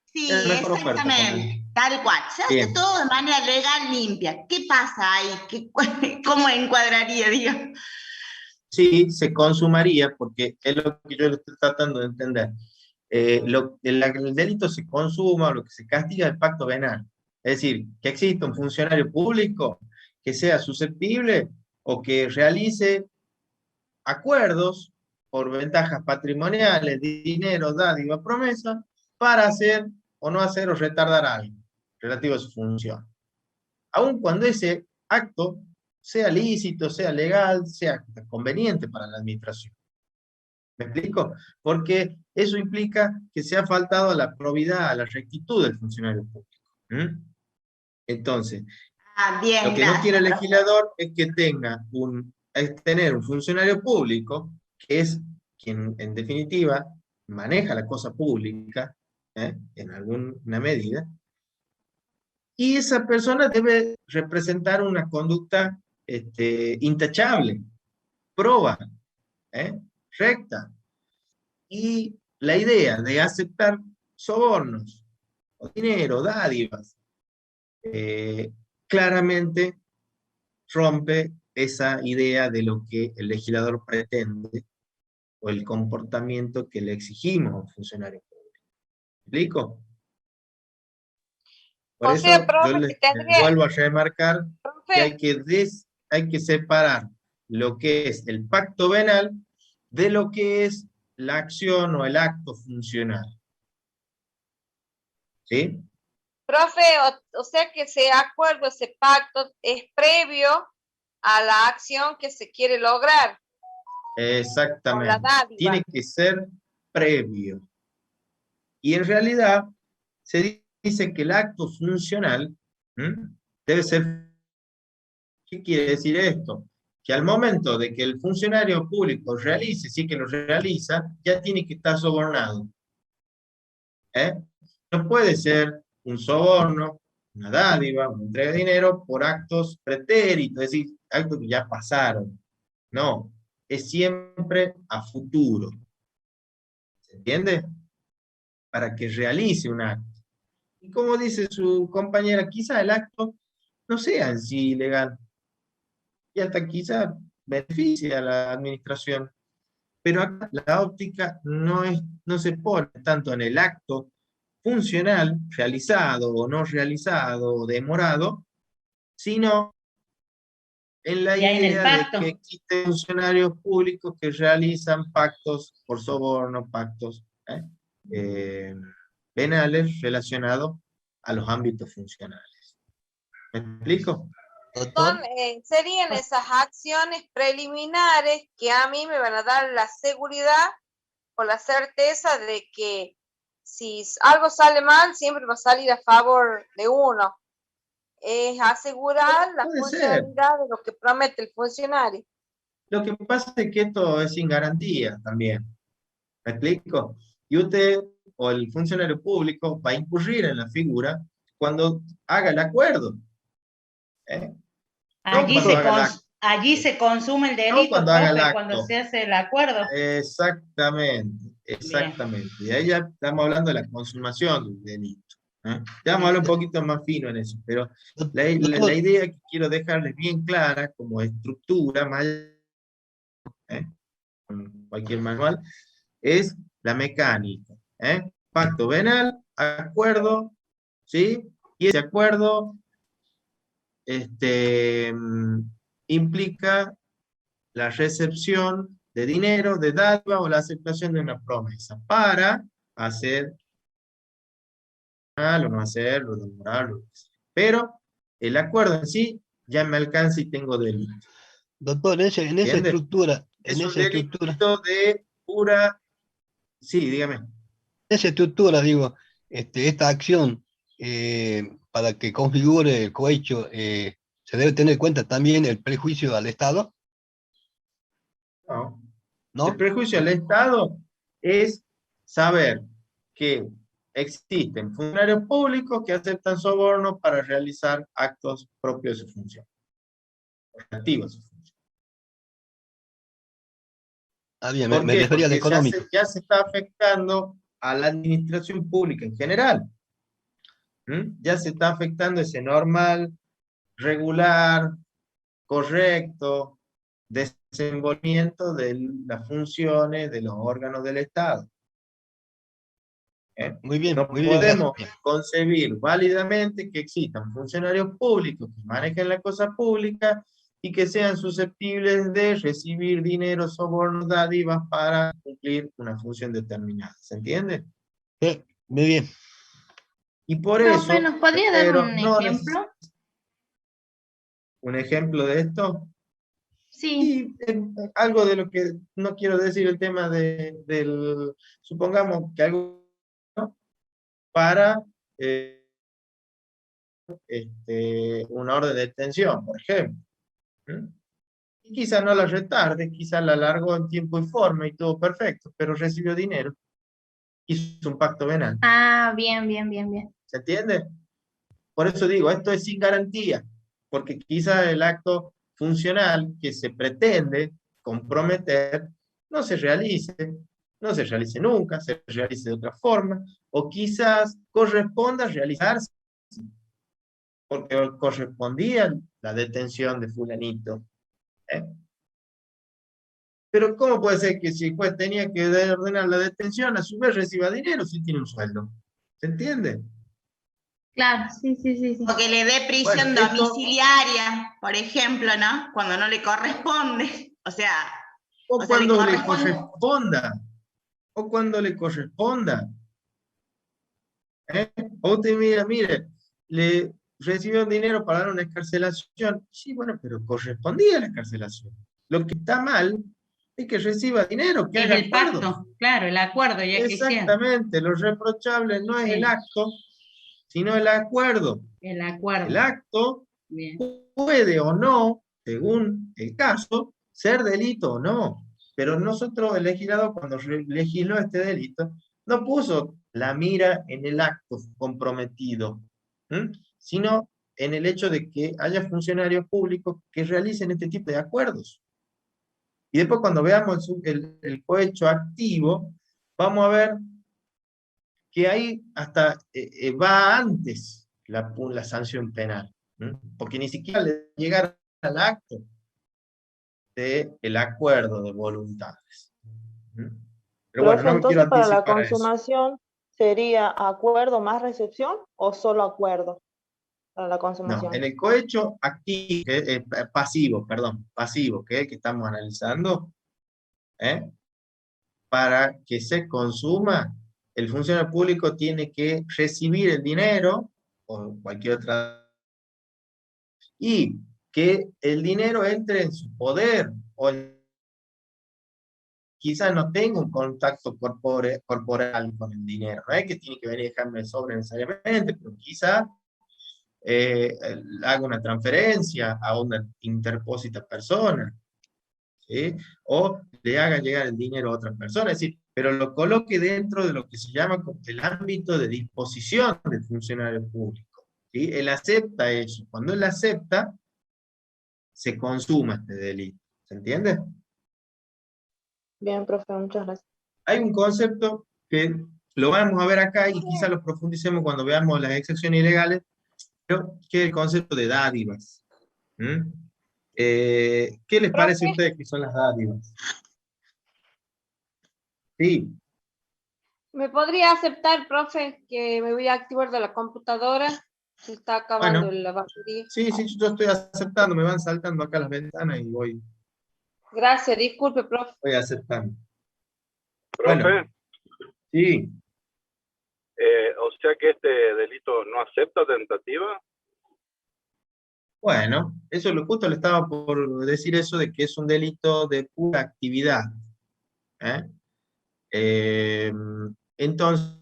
Sí, Era la mejor oferta, exactamente, tal cual. Se hace Bien. todo de manera legal, limpia. ¿Qué pasa ahí? ¿Cómo encuadraría, digamos? Sí, se consumaría, porque es lo que yo le estoy tratando de entender. El delito se consuma, lo que se castiga es el pacto venal. Es decir, que exista un funcionario público que sea susceptible o que realice acuerdos por ventajas patrimoniales, dinero, dádiva, promesa, para hacer o no hacer o retardar algo relativo a su función. Aun cuando ese acto sea lícito, sea legal, sea conveniente para la administración. ¿Me explico? Porque eso implica que se ha faltado a la probidad, a la rectitud del funcionario público. Entonces, bien, lo que no quiere el legislador es que tener un funcionario público, que es quien en definitiva maneja la cosa pública, en alguna medida, y esa persona debe representar una conducta intachable, proba, recta. Y la idea de aceptar sobornos, o dinero, dádivas, claramente rompe esa idea de lo que el legislador pretende, o el comportamiento que le exigimos a un funcionario público. ¿Me explico? Por eso profe, yo les tendría, vuelvo a remarcar que profe, hay que separar lo que es el pacto venal de lo que es la acción o el acto funcional. ¿Sí? profe, o sea que ese acuerdo, ese pacto es previo a la acción que se quiere lograr. Exactamente. Tiene que ser previo. Y en realidad se dice que el acto funcional debe ser. ¿Qué quiere decir esto? Que al momento de que el funcionario público realice, sí que lo realiza, ya tiene que estar sobornado. No puede ser un soborno, una dádiva, una entrega de dinero por actos pretéritos, es decir, actos que ya pasaron. No, es siempre a futuro. ¿Se entiende? Para que realice un acto. Y como dice su compañera, quizá el acto no sea en sí ilegal, y hasta quizás beneficia a la administración. Pero acá la óptica no se pone tanto en el acto funcional, realizado o no realizado o demorado, sino en la Ya en el idea de pacto. que existen funcionarios públicos que realizan pactos por soborno, pactos penales relacionados a los ámbitos funcionales. ¿Me explico? Doctor, Serían esas acciones preliminares que a mí me van a dar la seguridad o la certeza de que si algo sale mal, siempre va a salir a favor de uno. Es asegurar la Puede ser. funcionalidad de lo que promete el funcionario. Lo que pasa es que esto es sin garantía también. ¿Me explico? Y usted o el funcionario público va a incurrir en la figura cuando haga el acuerdo. ¿Eh? Allí se consume el delito, cuando haga el profe, acto. cuando se hace el acuerdo. Exactamente. Y ahí ya estamos hablando de la consumación del delito. Ya vamos a hablar un poquito más fino en eso, pero la idea que quiero dejarles bien clara como estructura, con cualquier manual, es la mecánica. Pacto venal, acuerdo, ¿sí? Y ese acuerdo implica la recepción de dinero, de dádiva o la aceptación de una promesa para hacer o no hacerlo, demorarlo. Pero el acuerdo en sí ya me alcanza y tengo delito. Doctor, en esa estructura, es un delito de pura... Sí, dígame. En esa estructura, digo, esta acción para que configure el cohecho, ¿se debe tener en cuenta también el prejuicio al Estado? No. El prejuicio al Estado es saber que existen funcionarios públicos que aceptan sobornos para realizar actos propios de su función. Activos de su función. Bien, me refería al económico. Ya se está afectando a la administración pública en general. Ya se está afectando ese normal, regular, correcto desenvolvimiento de las funciones de los órganos del Estado. Muy bien, no muy bien, podemos concebir válidamente que existan funcionarios públicos que manejen la cosa pública y que sean susceptibles de recibir dinero, sobornos, dádivas para cumplir una función determinada. ¿Se entiende? Sí, muy bien. Y por eso... ¿Nos podría dar un ejemplo? ¿Un ejemplo de esto? Sí. Y algo de lo que no quiero decir, el tema del... Supongamos que algo para una orden de detención, por ejemplo. Y quizá no la retarde, quizá la alargó en tiempo y forma y todo perfecto, pero recibió dinero. Hizo un pacto venal. Ah, bien. ¿Se entiende? Por eso digo, esto es sin garantía, porque quizá el acto funcional que se pretende comprometer no se realice nunca, se realice de otra forma, o quizás corresponda realizarse, porque correspondía la detención de fulanito. Pero ¿cómo puede ser que si el juez tenía que ordenar la detención, a su vez reciba dinero si tiene un sueldo? ¿Se entiende? Claro, sí. O que le dé prisión domiciliaria, por ejemplo, ¿no? Cuando no le corresponde. O sea... O cuando le corresponda. O cuando le corresponda. O usted mire, le recibió dinero para dar una excarcelación. Sí, bueno, pero correspondía a la excarcelación. Lo que está mal es que reciba dinero, que haga el pacto, claro, el acuerdo. Ya exactamente, lo reprochable no es el acto, sino el acuerdo. El acuerdo. El acto puede o no, según el caso, ser delito o no. Pero nosotros, el legislador, cuando legisló este delito, no puso la mira en el acto comprometido, sino en el hecho de que haya funcionarios públicos que realicen este tipo de acuerdos. Y después cuando veamos el cohecho activo, vamos a ver que ahí hasta va antes la sanción penal, porque ni siquiera le llegar al acto. del acuerdo de voluntades. Pero bueno, Profe, no me quiero entonces para la anticipar a eso. consumación, ¿sería acuerdo más recepción o solo acuerdo para la No, consumación? en el cohecho activo, pasivo, que es el que estamos analizando, para que se consuma, el funcionario público tiene que recibir el dinero, o cualquier otra, y que el dinero entre en su poder, o quizás no tenga un contacto corporal con el dinero, no es que tiene que venir y dejarme el sobre necesariamente, pero quizás haga una transferencia a una interpósita persona, ¿sí? O le haga llegar el dinero a otra persona, es decir, pero lo coloque dentro de lo que se llama el ámbito de disposición del funcionario público, ¿sí? Él acepta eso. Cuando él acepta, se consuma este delito. ¿Se entiende? Bien, profe, muchas gracias. Hay un concepto que lo vamos a ver acá y quizás lo profundicemos cuando veamos las excepciones ilegales, pero que es el concepto de dádivas. ¿Qué les parece a ustedes que son las dádivas? Sí. ¿Me podría aceptar, profe, que me voy a activar de la computadora? Se está acabando Bueno, la batería. sí, yo estoy aceptando, me van saltando acá las ventanas y voy Gracias, disculpe, profe. aceptando. Profe, Bueno, sí. o sea que este delito no acepta tentativa. Bueno, eso justo le estaba por decir eso de que es un delito de pura actividad. Entonces,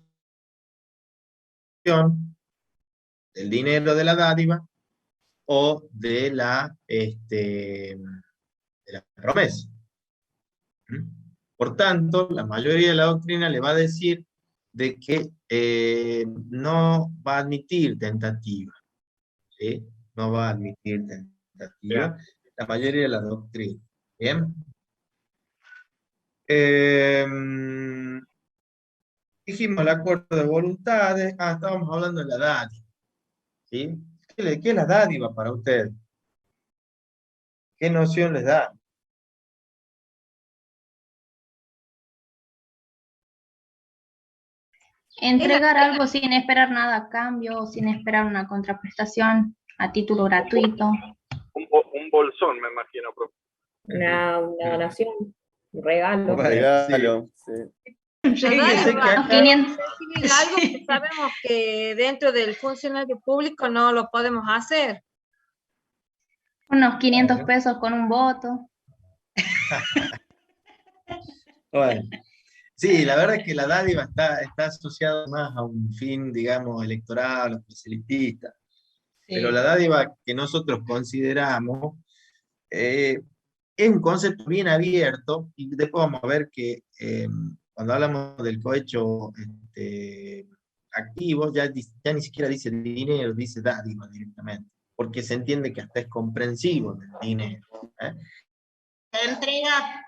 el dinero de la dádiva o de la promesa. Por tanto, la mayoría de la doctrina le va a decir de que no va a admitir tentativa. ¿Sí? No va a admitir tentativa. Bien. La mayoría de la doctrina. Bien. Dijimos el acuerdo de voluntades. Estábamos hablando de la dádiva. ¿Sí? ¿Qué es la dádiva para ustedes? ¿Qué noción les da? Entregar algo sin esperar nada a cambio, sin esperar una contraprestación a título gratuito. Un bolsón, me imagino, profe. Una donación, un regalo. Un regalo, sí. Algo que sabemos que dentro del funcionario público no lo podemos hacer. Unos 500 pesos con un voto. Bueno, sí, la verdad es que la dádiva está asociada más a un fin, digamos, electoral o proselitista. Sí. Pero la dádiva que nosotros consideramos es un concepto bien abierto, y después vamos a ver que cuando hablamos del cohecho activo, ya ni siquiera dice dinero, dice dádiva directamente, porque se entiende que hasta es comprensivo del dinero. Se entrega,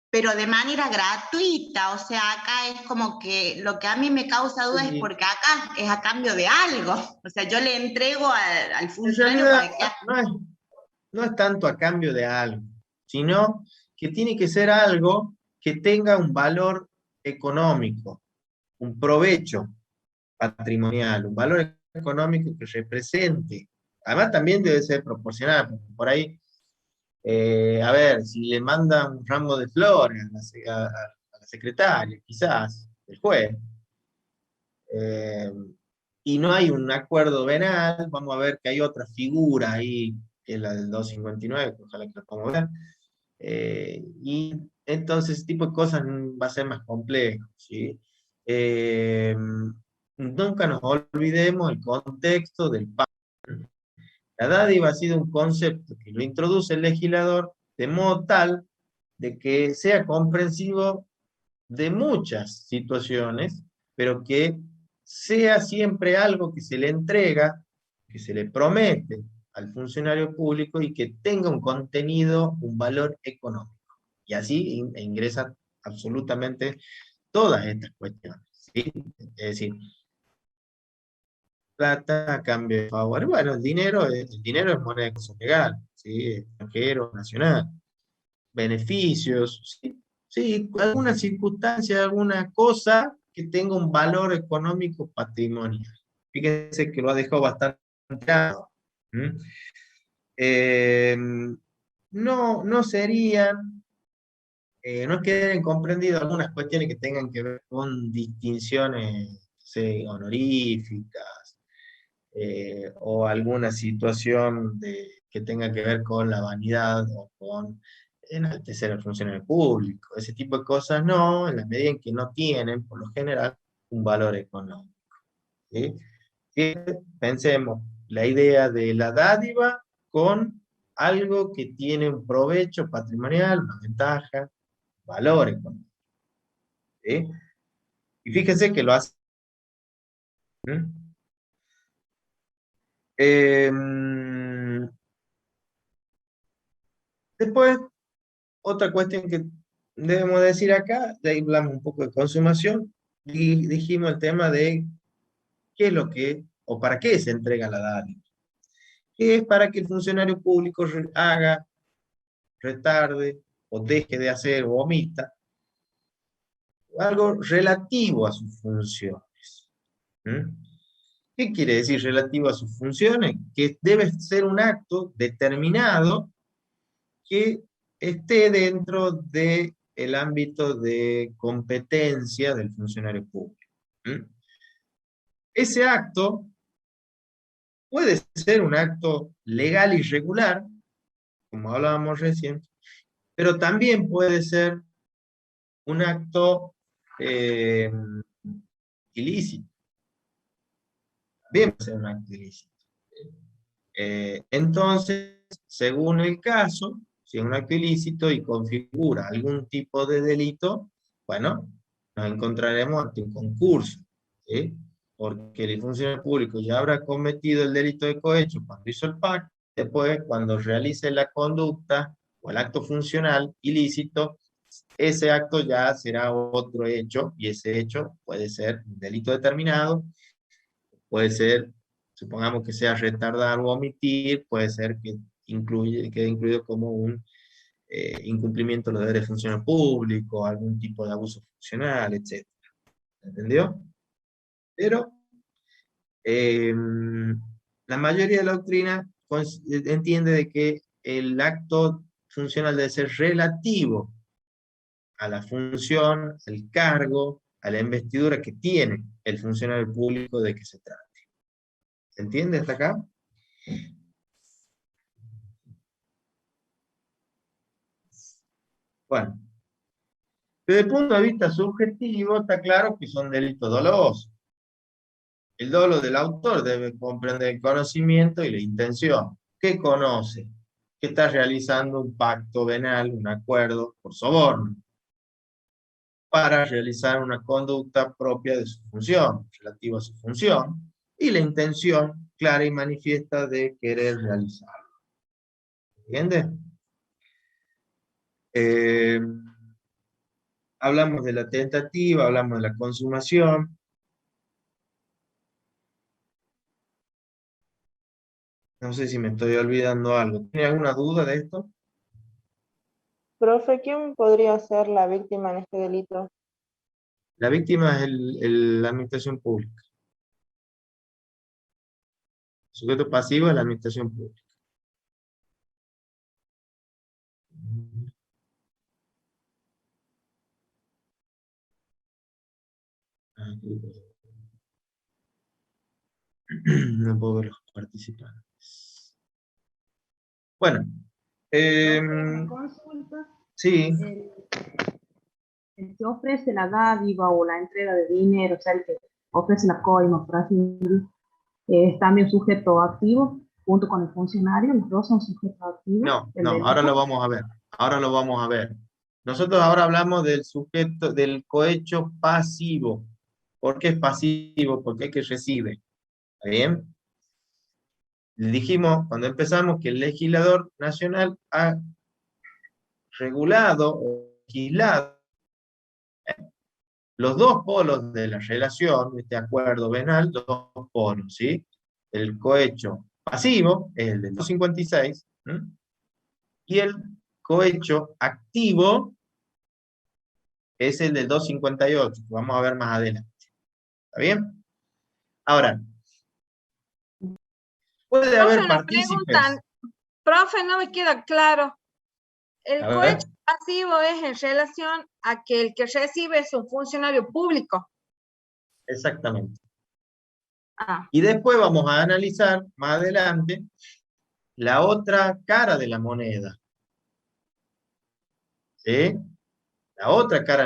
pero de manera gratuita, o sea, acá es como que lo que a mí me causa duda es porque acá es a cambio de algo, o sea, yo le entrego al funcionario para que... No es tanto a cambio de algo, sino que tiene que ser algo que tenga un valor económico, un provecho patrimonial, un valor económico que represente. Además también debe ser proporcional, porque por ahí, a ver, si le mandan un ramo de flores a la secretaria, quizás, el juez, y no hay un acuerdo venal, vamos a ver que hay otra figura ahí, que es la del 259, que ojalá que la podamos ver, y entonces ese tipo de cosas va a ser más complejo, ¿sí? Nunca nos olvidemos el contexto del pago. La dádiva ha sido un concepto que lo introduce el legislador de modo tal de que sea comprensivo de muchas situaciones, pero que sea siempre algo que se le entrega, que se le promete al funcionario público y que tenga un contenido, un valor económico. Y así ingresan absolutamente todas estas cuestiones, ¿sí? Es decir, plata a cambio de favor. Bueno, el dinero es moneda de curso legal, ¿sí? Extranjero, nacional. beneficios, ¿sí? Sí, alguna circunstancia, alguna cosa que tenga un valor económico patrimonial. Fíjense que lo ha dejado bastante claro. No serían, no queden comprendidas algunas cuestiones que tengan que ver con distinciones, sí, honoríficas, o alguna situación que tenga que ver con la vanidad o con enaltecer al funcionario público. Ese tipo de cosas no, en la medida en que no tienen, por lo general, un valor económico. ¿Sí? Pensemos la idea de la dádiva con algo que tiene un provecho patrimonial, una ventaja, valor económico. ¿Sí? Y fíjense que lo hace. Después, otra cuestión que debemos decir acá, ya hablamos un poco de consumación, y dijimos el tema de qué es lo que, o para qué se entrega la dádiva. Que es para que el funcionario público haga, retarde, o deje de hacer, o omita, algo relativo a sus funciones. ¿Qué quiere decir relativo a sus funciones? Que debe ser un acto determinado que esté dentro del ámbito de competencia del funcionario público. Ese acto puede ser un acto legal y regular, como hablábamos recién, pero también puede ser un acto ilícito. También puede ser un acto ilícito. Entonces, según el caso, si es un acto ilícito y configura algún tipo de delito, bueno, nos encontraremos ante un concurso, ¿sí? Porque el funcionario público ya habrá cometido el delito de cohecho cuando hizo el pacto, después cuando realice la conducta o el acto funcional ilícito, ese acto ya será otro hecho, y ese hecho puede ser un delito determinado, puede ser, supongamos que sea retardar o omitir, puede ser que quede incluido como un incumplimiento de los deberes de funcionario público, algún tipo de abuso funcional, etc. ¿Entendió? Pero la mayoría de la doctrina entiende de que el acto funcional debe ser relativo a la función, al cargo, a la investidura que tiene el funcionario público de que se trate. ¿Se entiende hasta acá? Bueno, desde el punto de vista subjetivo está claro que son delitos dolosos. El dolo del autor debe comprender el conocimiento y la intención. ¿Qué conoce? Que está realizando un pacto venal, un acuerdo por soborno, para realizar una conducta propia de su función, relativa a su función, y la intención clara y manifiesta de querer realizarlo. ¿Entiendes? Hablamos de la tentativa, hablamos de la consumación. No sé si me estoy olvidando algo. ¿Tiene alguna duda de esto? Profe, ¿quién podría ser la víctima en este delito? La víctima es la administración pública. El sujeto pasivo es la administración pública. No puedo ver los participantes. Bueno. Consulta. Sí. El que ofrece la dádiva o la entrega de dinero, o sea, el que ofrece la coima, por así decirlo, es también sujeto activo, junto con el funcionario, los dos son sujetos activos. No, ahora lo vamos a ver. Ahora lo vamos a ver. Nosotros ahora hablamos del sujeto, del cohecho pasivo. ¿Por qué es pasivo? Porque es que recibe. ¿Está bien? Le dijimos cuando empezamos que el legislador nacional ha regulado o legislado los dos polos de la relación, este acuerdo venal, dos polos, ¿sí? El cohecho pasivo es el del 256, y el cohecho activo es el del 258, que vamos a ver más adelante. ¿Está bien? Ahora, puede Profe, haber una partícipes. pregunta, profe, no me queda claro. El A ver. cohecho pasivo es en relación a que el que recibe es un funcionario público. Exactamente. Ah, Y después vamos a analizar más adelante la otra cara de la moneda. ¿Sí? La otra cara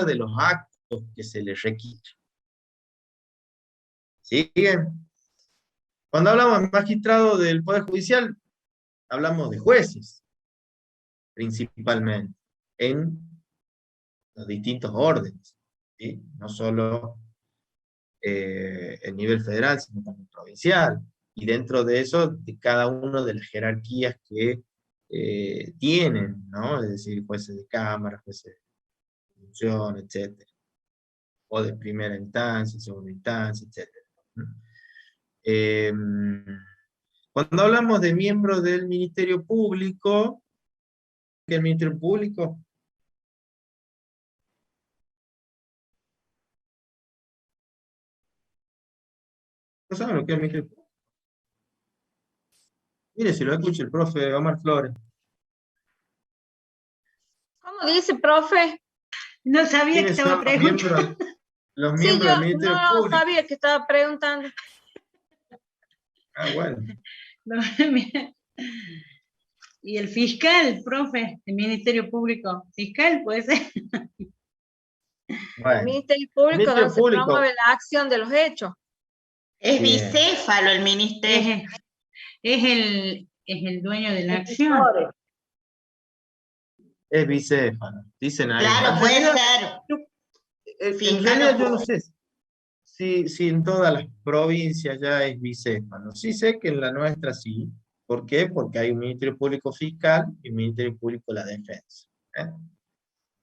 de los actos que se les requiere. ¿Siguen? Cuando hablamos de magistrado del Poder Judicial, hablamos de jueces, principalmente, en los distintos órdenes, ¿sí? No solo el nivel federal, sino también provincial, y dentro de eso, de cada una de las jerarquías que tienen, ¿no? Es decir, jueces de cámara, jueces de función, etc. O de primera instancia, segunda instancia, etc. Cuando hablamos de miembros del Ministerio Público, ¿qué es el Ministerio Público? ¿No saben lo que es el Ministerio Público? Mire, si lo escucha el profe Omar Flores. ¿Cómo dice, profe? No sabía que estaba preguntando. Los Sí, miembros yo del Ministerio no Público. sabía que estaba preguntando. Ah, bueno. Y el fiscal, profe, el Ministerio Público. ¿Fiscal puede ser? Bueno. El Ministerio Público, donde se promueve la acción de los hechos. Es Bien. bicéfalo el ministerio. Es el dueño de la acción. Es bicéfalo, dicen ahí. Claro, puede ser. En realidad yo no sé si en todas las provincias ya es bicéfalo. Sí sé que en la nuestra sí. ¿Por qué? Porque hay un Ministerio Público Fiscal y un Ministerio Público de la Defensa.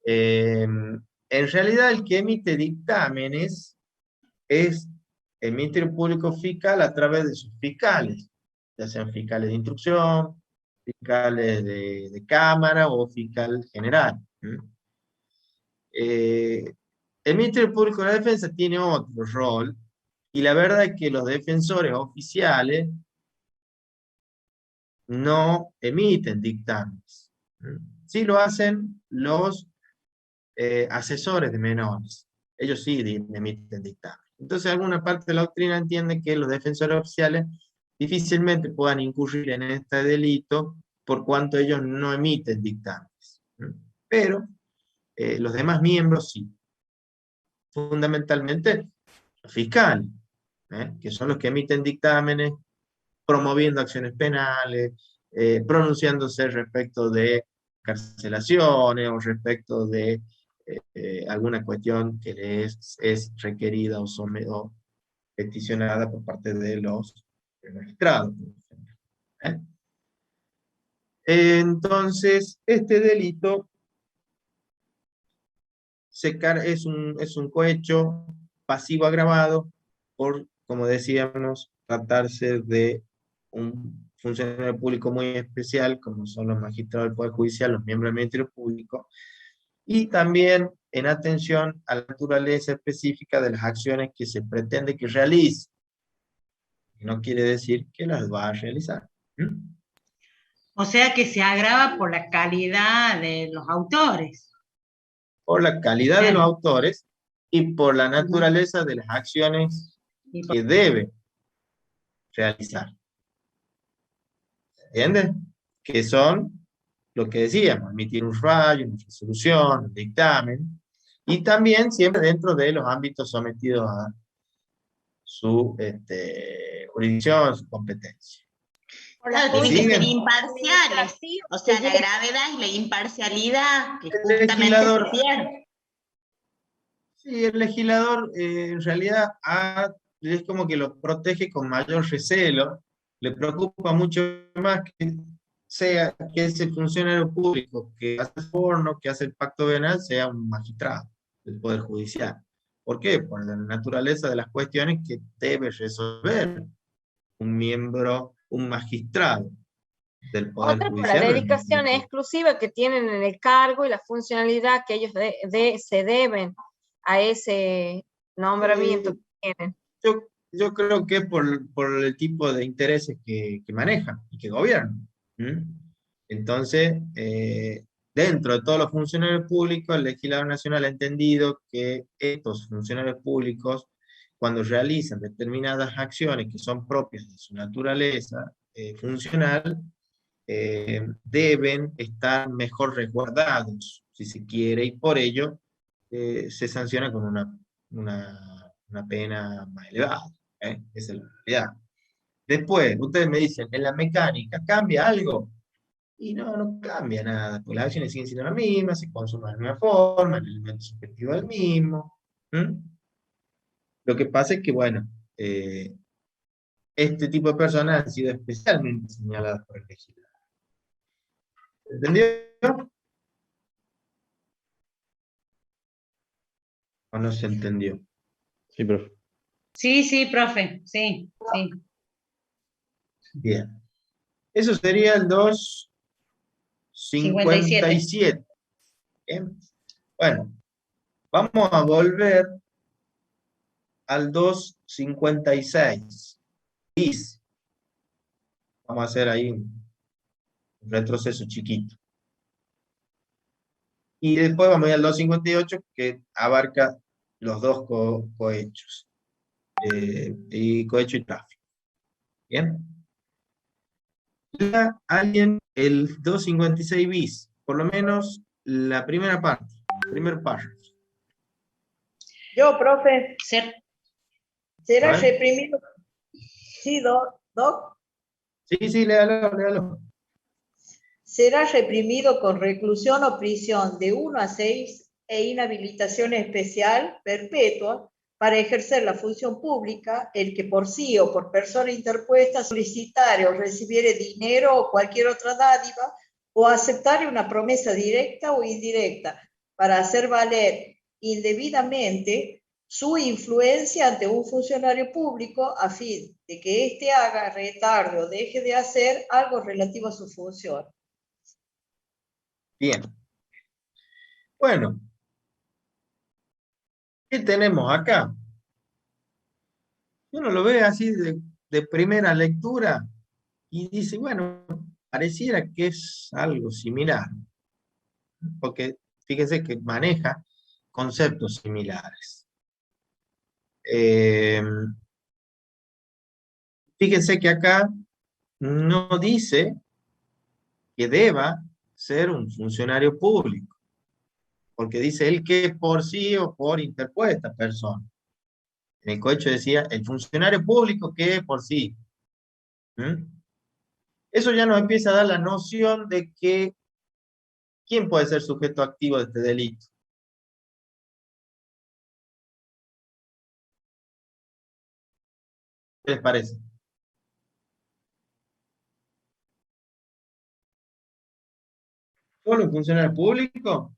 En realidad el que emite dictámenes es el Ministerio Público Fiscal a través de sus fiscales, ya sean fiscales de instrucción, fiscales de cámara o fiscal general. El Ministerio Público de la Defensa tiene otro rol, y la verdad es que los defensores oficiales no emiten dictámenes. Sí lo hacen los asesores de menores. Ellos sí emiten dictámenes. Entonces alguna parte de la doctrina entiende que los defensores oficiales difícilmente puedan incurrir en este delito por cuanto ellos no emiten dictámenes. Pero los demás miembros sí. Fundamentalmente los fiscales, que son los que emiten dictámenes, promoviendo acciones penales, pronunciándose respecto de carcelaciones o respecto de alguna cuestión que les es requerida o peticionada por parte de los magistrados. Entonces, este delito es un cohecho pasivo agravado por, como decíamos, tratarse de un funcionario público muy especial, como son los magistrados del Poder Judicial, los miembros del Ministerio Público, y también en atención a la naturaleza específica de las acciones que se pretende que realice. No quiere decir que las va a realizar. O sea que se agrava por la calidad de los autores. Por la calidad de los autores y por la naturaleza de las acciones que debe realizar. ¿Entiendes? Que son lo que decíamos, emitir un fallo, una resolución, un dictamen, y también siempre dentro de los ámbitos sometidos a su jurisdicción, su competencia. Claro, tienen que ser imparciales. O sea, la gravedad y la imparcialidad que justamente se pierde. Sí, el legislador en realidad es como que lo protege con mayor recelo, le preocupa mucho más que ese funcionario público que hace el forno, que hace el pacto venal, sea un magistrado del Poder Judicial. ¿Por qué? Por la naturaleza de las cuestiones que debe resolver un miembro, un magistrado del Poder Otra por Judicial. la dedicación exclusiva que tienen en el cargo y la funcionalidad que ellos se deben a ese nombramiento que tienen. Yo creo que es por el tipo de intereses que manejan y que gobiernan. Entonces, dentro de todos los funcionarios públicos, el legislador nacional ha entendido que estos funcionarios públicos, cuando realizan determinadas acciones que son propias de su naturaleza funcional, deben estar mejor resguardados, si se quiere, y por ello se sanciona con una pena más elevada. Esa es la realidad. Después, ustedes me dicen, ¿en la mecánica cambia algo? Y no cambia nada, porque las acciones siguen siendo las mismas, se consumen de la misma forma, el elemento subjetivo es el mismo. Lo que pasa es que, bueno, este tipo de personas han sido especialmente señaladas por el legislador. ¿Entendió? ¿O no se entendió? Sí, profe. Sí, profe, sí. Bien. Eso sería el 257. Bien. Bueno, vamos a volver al 256. Bis. Vamos a hacer ahí un retroceso chiquito. Y después vamos a ir al 258, que abarca los dos cohechos. Y cohecho y tráfico. ¿Bien? Alguien, el 256 bis, por lo menos la primera parte, primer párrafo. Yo, profe. ¿Será ¿Vale? reprimido? Sí, Doc. Sí, léalo. Será reprimido con reclusión o prisión de 1 a 6 e inhabilitación especial perpetua para ejercer la función pública el que por sí o por persona interpuesta solicitare o recibiere dinero o cualquier otra dádiva o aceptare una promesa directa o indirecta para hacer valer indebidamente su influencia ante un funcionario público a fin de que éste haga, retarde o deje de hacer algo relativo a su función. Bien. Bueno. ¿Qué tenemos acá? Uno lo ve así de primera lectura y dice, bueno, pareciera que es algo similar. Porque fíjense que maneja conceptos similares. Fíjense que acá no dice que deba ser un funcionario público, porque dice él que por sí o por interpuesta persona. En el cohecho decía el funcionario público que por sí. Eso ya nos empieza a dar la noción de que ¿quién puede ser sujeto activo de este delito? ¿Qué les parece? ¿Solo un funcionario público?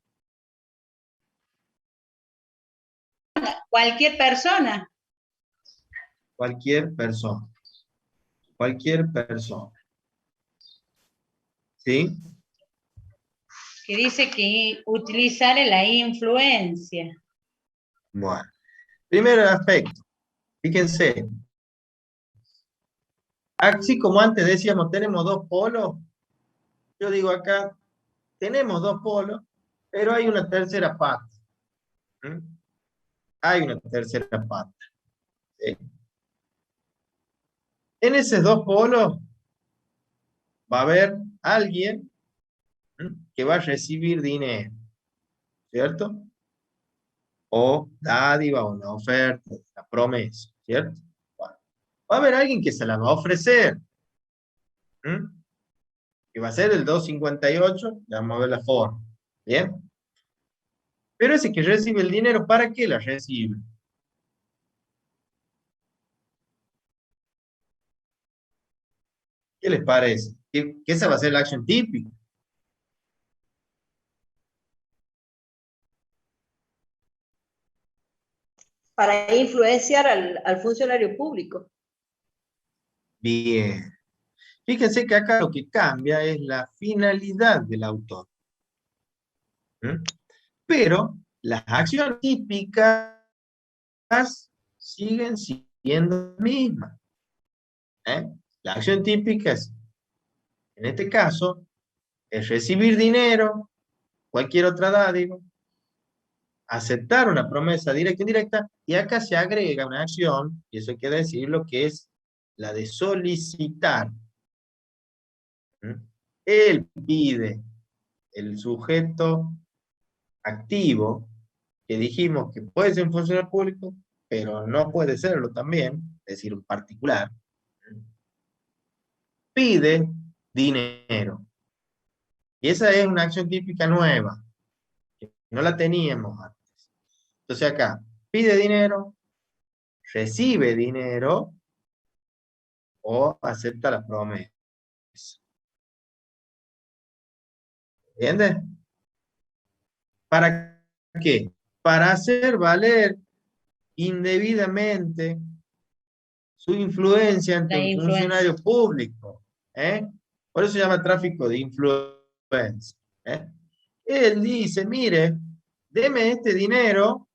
Cualquier persona. Cualquier persona. Cualquier persona. ¿Sí? Que dice que utilizar la influencia. Bueno. Primer aspecto. Fíjense. Así como antes decíamos, tenemos dos polos. Yo digo acá, tenemos dos polos, pero hay una tercera parte. Hay una tercera parte. ¿Sí? En esos dos polos va a haber alguien que va a recibir dinero, ¿cierto? O dádiva, o una oferta, una promesa, ¿cierto? Bueno, va a haber alguien que se la va a ofrecer, que va a ser el 258, ya vamos a ver la forma, ¿bien? Pero ese que recibe el dinero, ¿para qué la recibe? ¿Qué les parece? ¿Que esa va a ser la acción típica? Para influenciar al funcionario público. Bien. Fíjense que acá lo que cambia es la finalidad del autor. Pero las acciones típicas siguen siendo las mismas. La acción típica es, en este caso, es recibir dinero, cualquier otra dádiva, aceptar una promesa directa e indirecta, y acá se agrega una acción, y eso hay que decirlo, que es la de solicitar. Él pide, el sujeto activo que dijimos que puede ser un funcionario público, pero no puede serlo también, es decir, un particular, pide dinero. Y esa es una acción típica nueva, que no la teníamos antes. Entonces acá, pide dinero, recibe dinero o acepta la promesa. ¿Entiendes? ¿Para qué? Para hacer valer indebidamente su influencia ante un funcionario público. Por eso se llama tráfico de influencia. Él dice, mire, deme este dinero,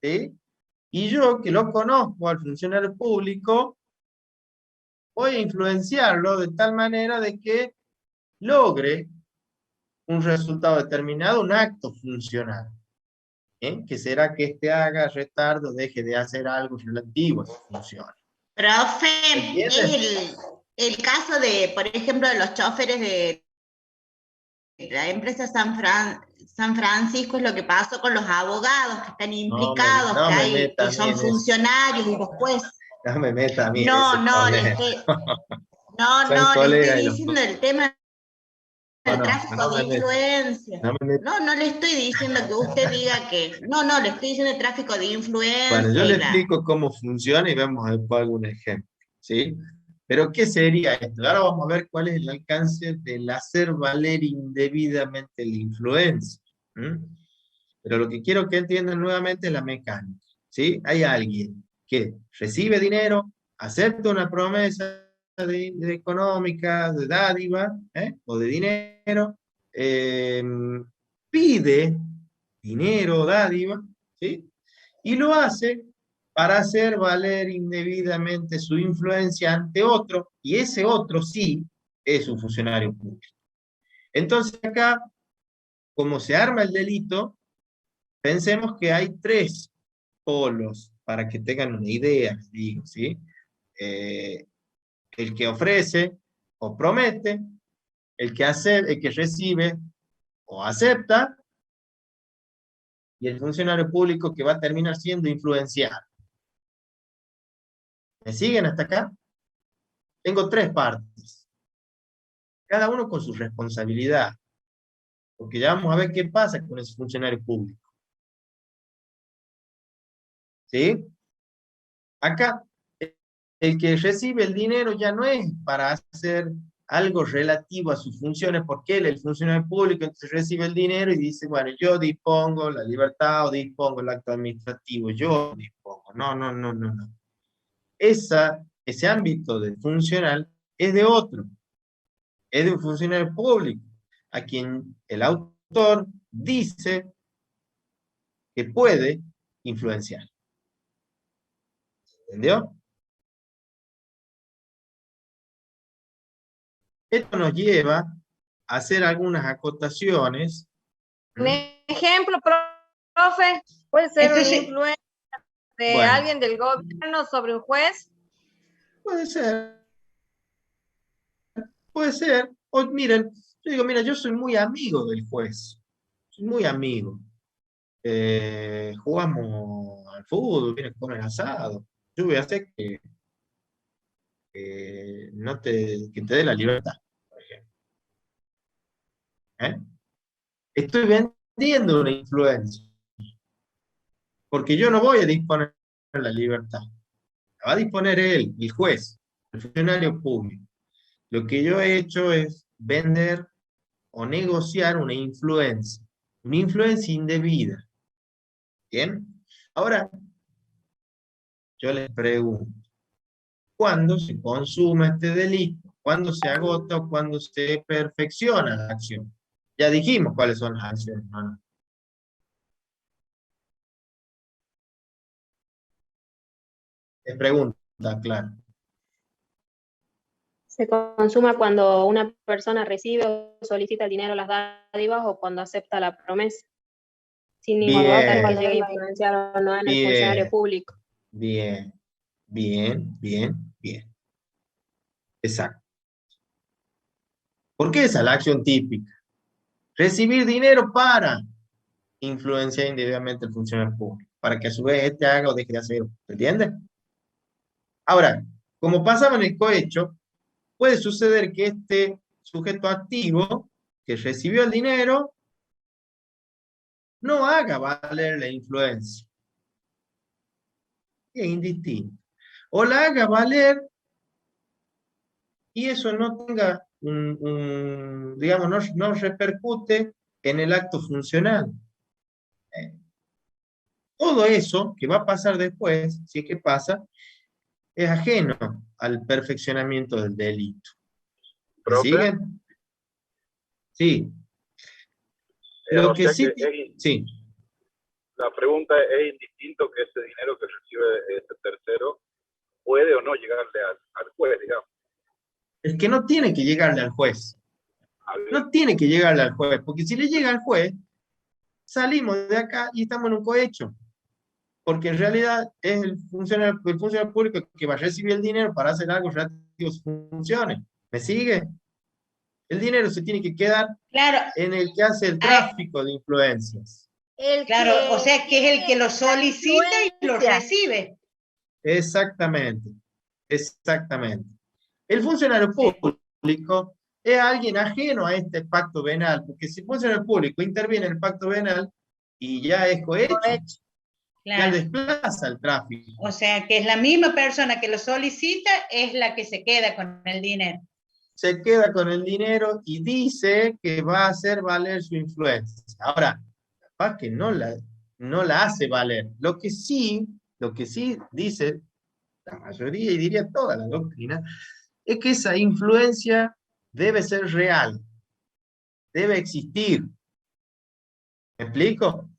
¿sí? Y yo, que lo conozco al funcionario público, voy a influenciarlo de tal manera de que logre un resultado determinado, un acto funcional. Que será que este haga, retardo, deje de hacer algo relativo a su función. Profe, el caso de, por ejemplo, de los choferes de la empresa San Francisco es lo que pasó con los abogados que están implicados, que son funcionarios y después... No me meta a mí. No, le estoy diciendo el tema del tráfico de influencia. No le estoy diciendo que usted diga que... No, le estoy diciendo el tráfico de influencia. Bueno, yo le explico cómo funciona y vemos después algún ejemplo, ¿sí? Pero, ¿qué sería esto? Ahora vamos a ver cuál es el alcance del hacer valer indebidamente la influencia. Pero lo que quiero que entiendan nuevamente es la mecánica, ¿sí? Hay alguien que recibe dinero, acepta una promesa de económica, de dádiva, o de dinero, pide dinero o dádiva, ¿sí? Y lo hace para hacer valer indebidamente su influencia ante otro, y ese otro sí es un funcionario público. Entonces acá, como se arma el delito, pensemos que hay 3 polos, para que tengan una idea, digo, ¿sí? El que ofrece o promete, el que recibe o acepta, y el funcionario público que va a terminar siendo influenciado. ¿Me siguen hasta acá? Tengo 3 partes, cada uno con su responsabilidad, porque ya vamos a ver qué pasa con ese funcionario público. ¿Sí? Acá, el que recibe el dinero ya no es para hacer algo relativo a sus funciones, porque él, el funcionario público, entonces recibe el dinero y dice, bueno, yo dispongo la libertad o dispongo el acto administrativo, yo dispongo. No. Ese ámbito de funcional es de otro, es de un funcionario público, a quien el autor dice que puede influenciar. ¿Entendió? Esto nos lleva a hacer algunas acotaciones. Un ejemplo, profe, puede ser una influencia de alguien del gobierno sobre un juez. Puede ser. Puede ser. O miren, yo digo, mira, yo soy muy amigo del juez. Soy muy amigo. Jugamos al fútbol, viene a comer asado. Yo voy a hacer que te dé la libertad, por ejemplo. Estoy vendiendo una influencia, porque yo no voy a disponer de la libertad. La va a disponer él, el juez, el funcionario público. Lo que yo he hecho es vender o negociar una influencia indebida. ¿Bien? Ahora, yo les pregunto, ¿cuándo se consume este delito? ¿Cuándo se agota o cuándo se perfecciona la acción? Ya dijimos cuáles son las acciones, ¿no? Les pregunta, claro. Se consuma cuando una persona recibe o solicita el dinero, las dádivas, o cuando acepta la promesa, sin importar que llegue a influenciar o no en el funcionario público. Bien. Exacto. ¿Por qué esa es la acción típica? Recibir dinero para influenciar indebidamente al funcionario público, para que a su vez este haga o deje de hacer. ¿Se entiende? Ahora, como pasaba en el cohecho, puede suceder que este sujeto activo que recibió el dinero no haga valer la influencia. Es indistinto. O la haga valer y eso no tenga digamos, no repercute en el acto funcional. Todo eso que va a pasar después, si es que pasa, es ajeno al perfeccionamiento del delito. ¿Me ¿Profe? siguen? Sí. Lo O que sea sí... que Sí. la pregunta es indistinto que ese dinero que recibe este tercero puede o no llegarle al juez, digamos. Es que no tiene que llegarle al juez. No tiene que llegarle al juez, porque si le llega al juez, salimos de acá y estamos en un cohecho. Porque en realidad es el funcionario público que va a recibir el dinero para hacer algo relativo a sus funciones. ¿Me sigue? El dinero se tiene que quedar en el que hace el tráfico de influencias. Claro, o sea que es el que lo solicita y lo recibe. Exactamente, exactamente. El funcionario público es alguien ajeno a este pacto venal, porque si el funcionario público interviene en el pacto venal y ya es cohecho, ya desplaza el tráfico. O sea que es la misma persona que lo solicita, es la que se queda con el dinero. Se queda con el dinero y dice que va a hacer valer su influencia. Ahora, capaz que no la hace valer. Lo que sí dice la mayoría, y diría toda la doctrina, es que esa influencia debe ser real, debe existir. ¿Me explico?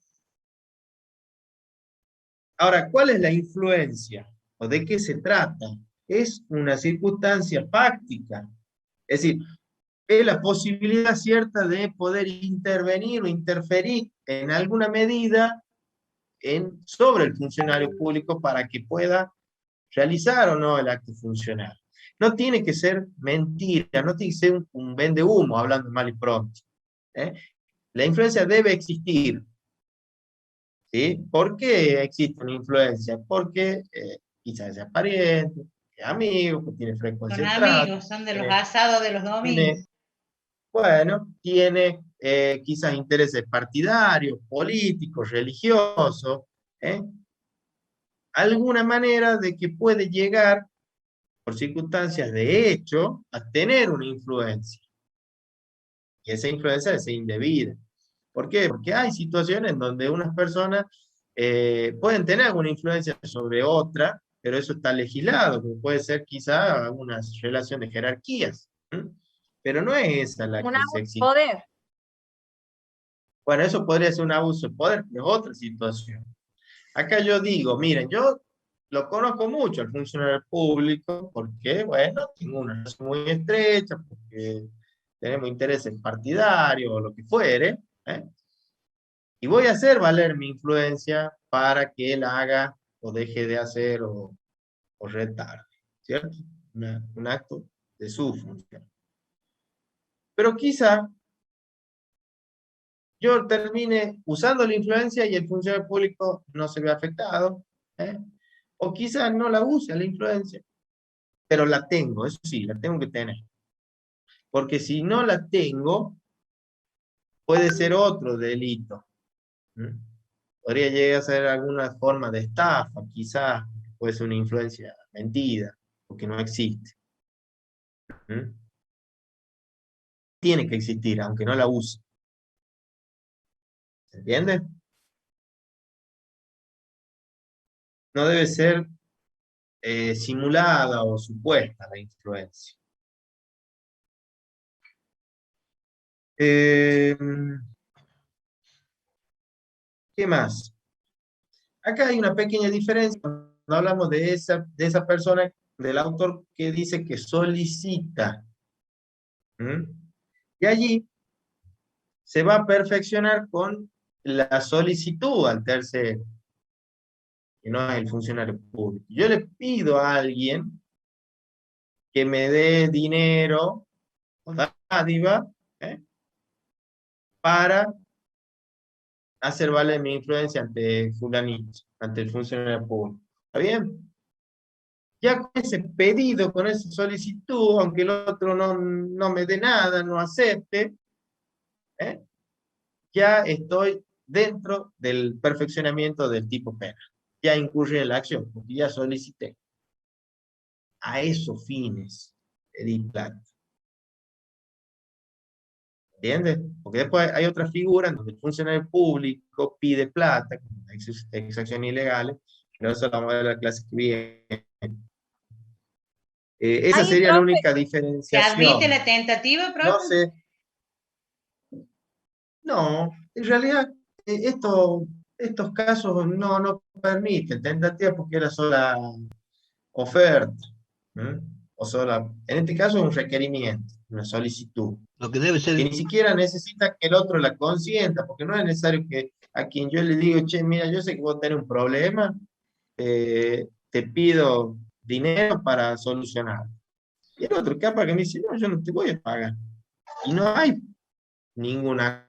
Ahora, ¿cuál es la influencia? ¿O de qué se trata? Es una circunstancia fáctica. Es decir, es la posibilidad cierta de poder intervenir o interferir en alguna medida sobre el funcionario público para que pueda realizar o no el acto funcional. No tiene que ser mentira, no tiene que ser un vende humo, hablando mal y pronto. La influencia debe existir. ¿Sí? ¿Por qué existe una influencia? Porque quizás es pariente, es amigo, que tiene frecuencia Son de trato. amigos, son de los asados de los domingos. Tiene quizás intereses partidarios, políticos, religiosos, alguna manera de que puede llegar, por circunstancias de hecho, a tener una influencia. Y esa influencia es indebida. ¿Por qué? Porque hay situaciones en donde unas personas pueden tener alguna influencia sobre otra, pero eso está legislado, que puede ser quizá una relación de jerarquías. Pero no es esa la que se exige. Poder. Bueno, eso podría ser un abuso de poder, pero es otra situación. Acá yo digo, miren, yo lo conozco mucho al funcionario público, porque, bueno, tengo una relación muy estrecha, porque tenemos intereses partidarios o lo que fuere, y voy a hacer valer mi influencia para que él haga o deje de hacer o retarde, ¿cierto? Un acto de su función. Pero quizá yo termine usando la influencia y el funcionario público no se ve afectado, o quizás no la use la influencia, pero la tengo, eso sí, la tengo que tener. Porque si no la tengo, puede ser otro delito. Podría llegar a ser alguna forma de estafa, quizás, puede ser una influencia mentira, porque no existe. Tiene que existir, aunque no la use. ¿Se entiende? No debe ser simulada o supuesta la influencia. ¿Qué más? Acá hay una pequeña diferencia cuando hablamos de esa persona, del autor que dice que solicita. Y allí se va a perfeccionar con la solicitud al tercero, que no es el funcionario público. Yo le pido a alguien que me dé dinero o dádiva para hacer valer mi influencia ante fulanito, ante el funcionario público. ¿Está bien? Ya con ese pedido, con esa solicitud, aunque el otro no me dé nada, no acepte, ya estoy dentro del perfeccionamiento del tipo penal. Ya incurre en la acción, porque ya solicité. A esos fines pedí plata. ¿Entiendes? Porque después hay otra figura en donde el funcionario público pide plata, como exacciones ilegales, pero eso lo vamos a ver en la clase que viene. Esa sería la única ¿Se diferenciación. admite la tentativa, profe? No sé. No, en realidad estos casos no permiten tentativa porque era sola oferta. O sola, en este caso es un requerimiento, una solicitud. Lo que debe ser... Que ni siquiera necesita que el otro la consienta, porque no es necesario que a quien yo le digo, che, mira, yo sé que vos tenés un problema, te pido dinero para solucionar. Y el otro capaz que me dice, no, yo no te voy a pagar. Y no hay ninguna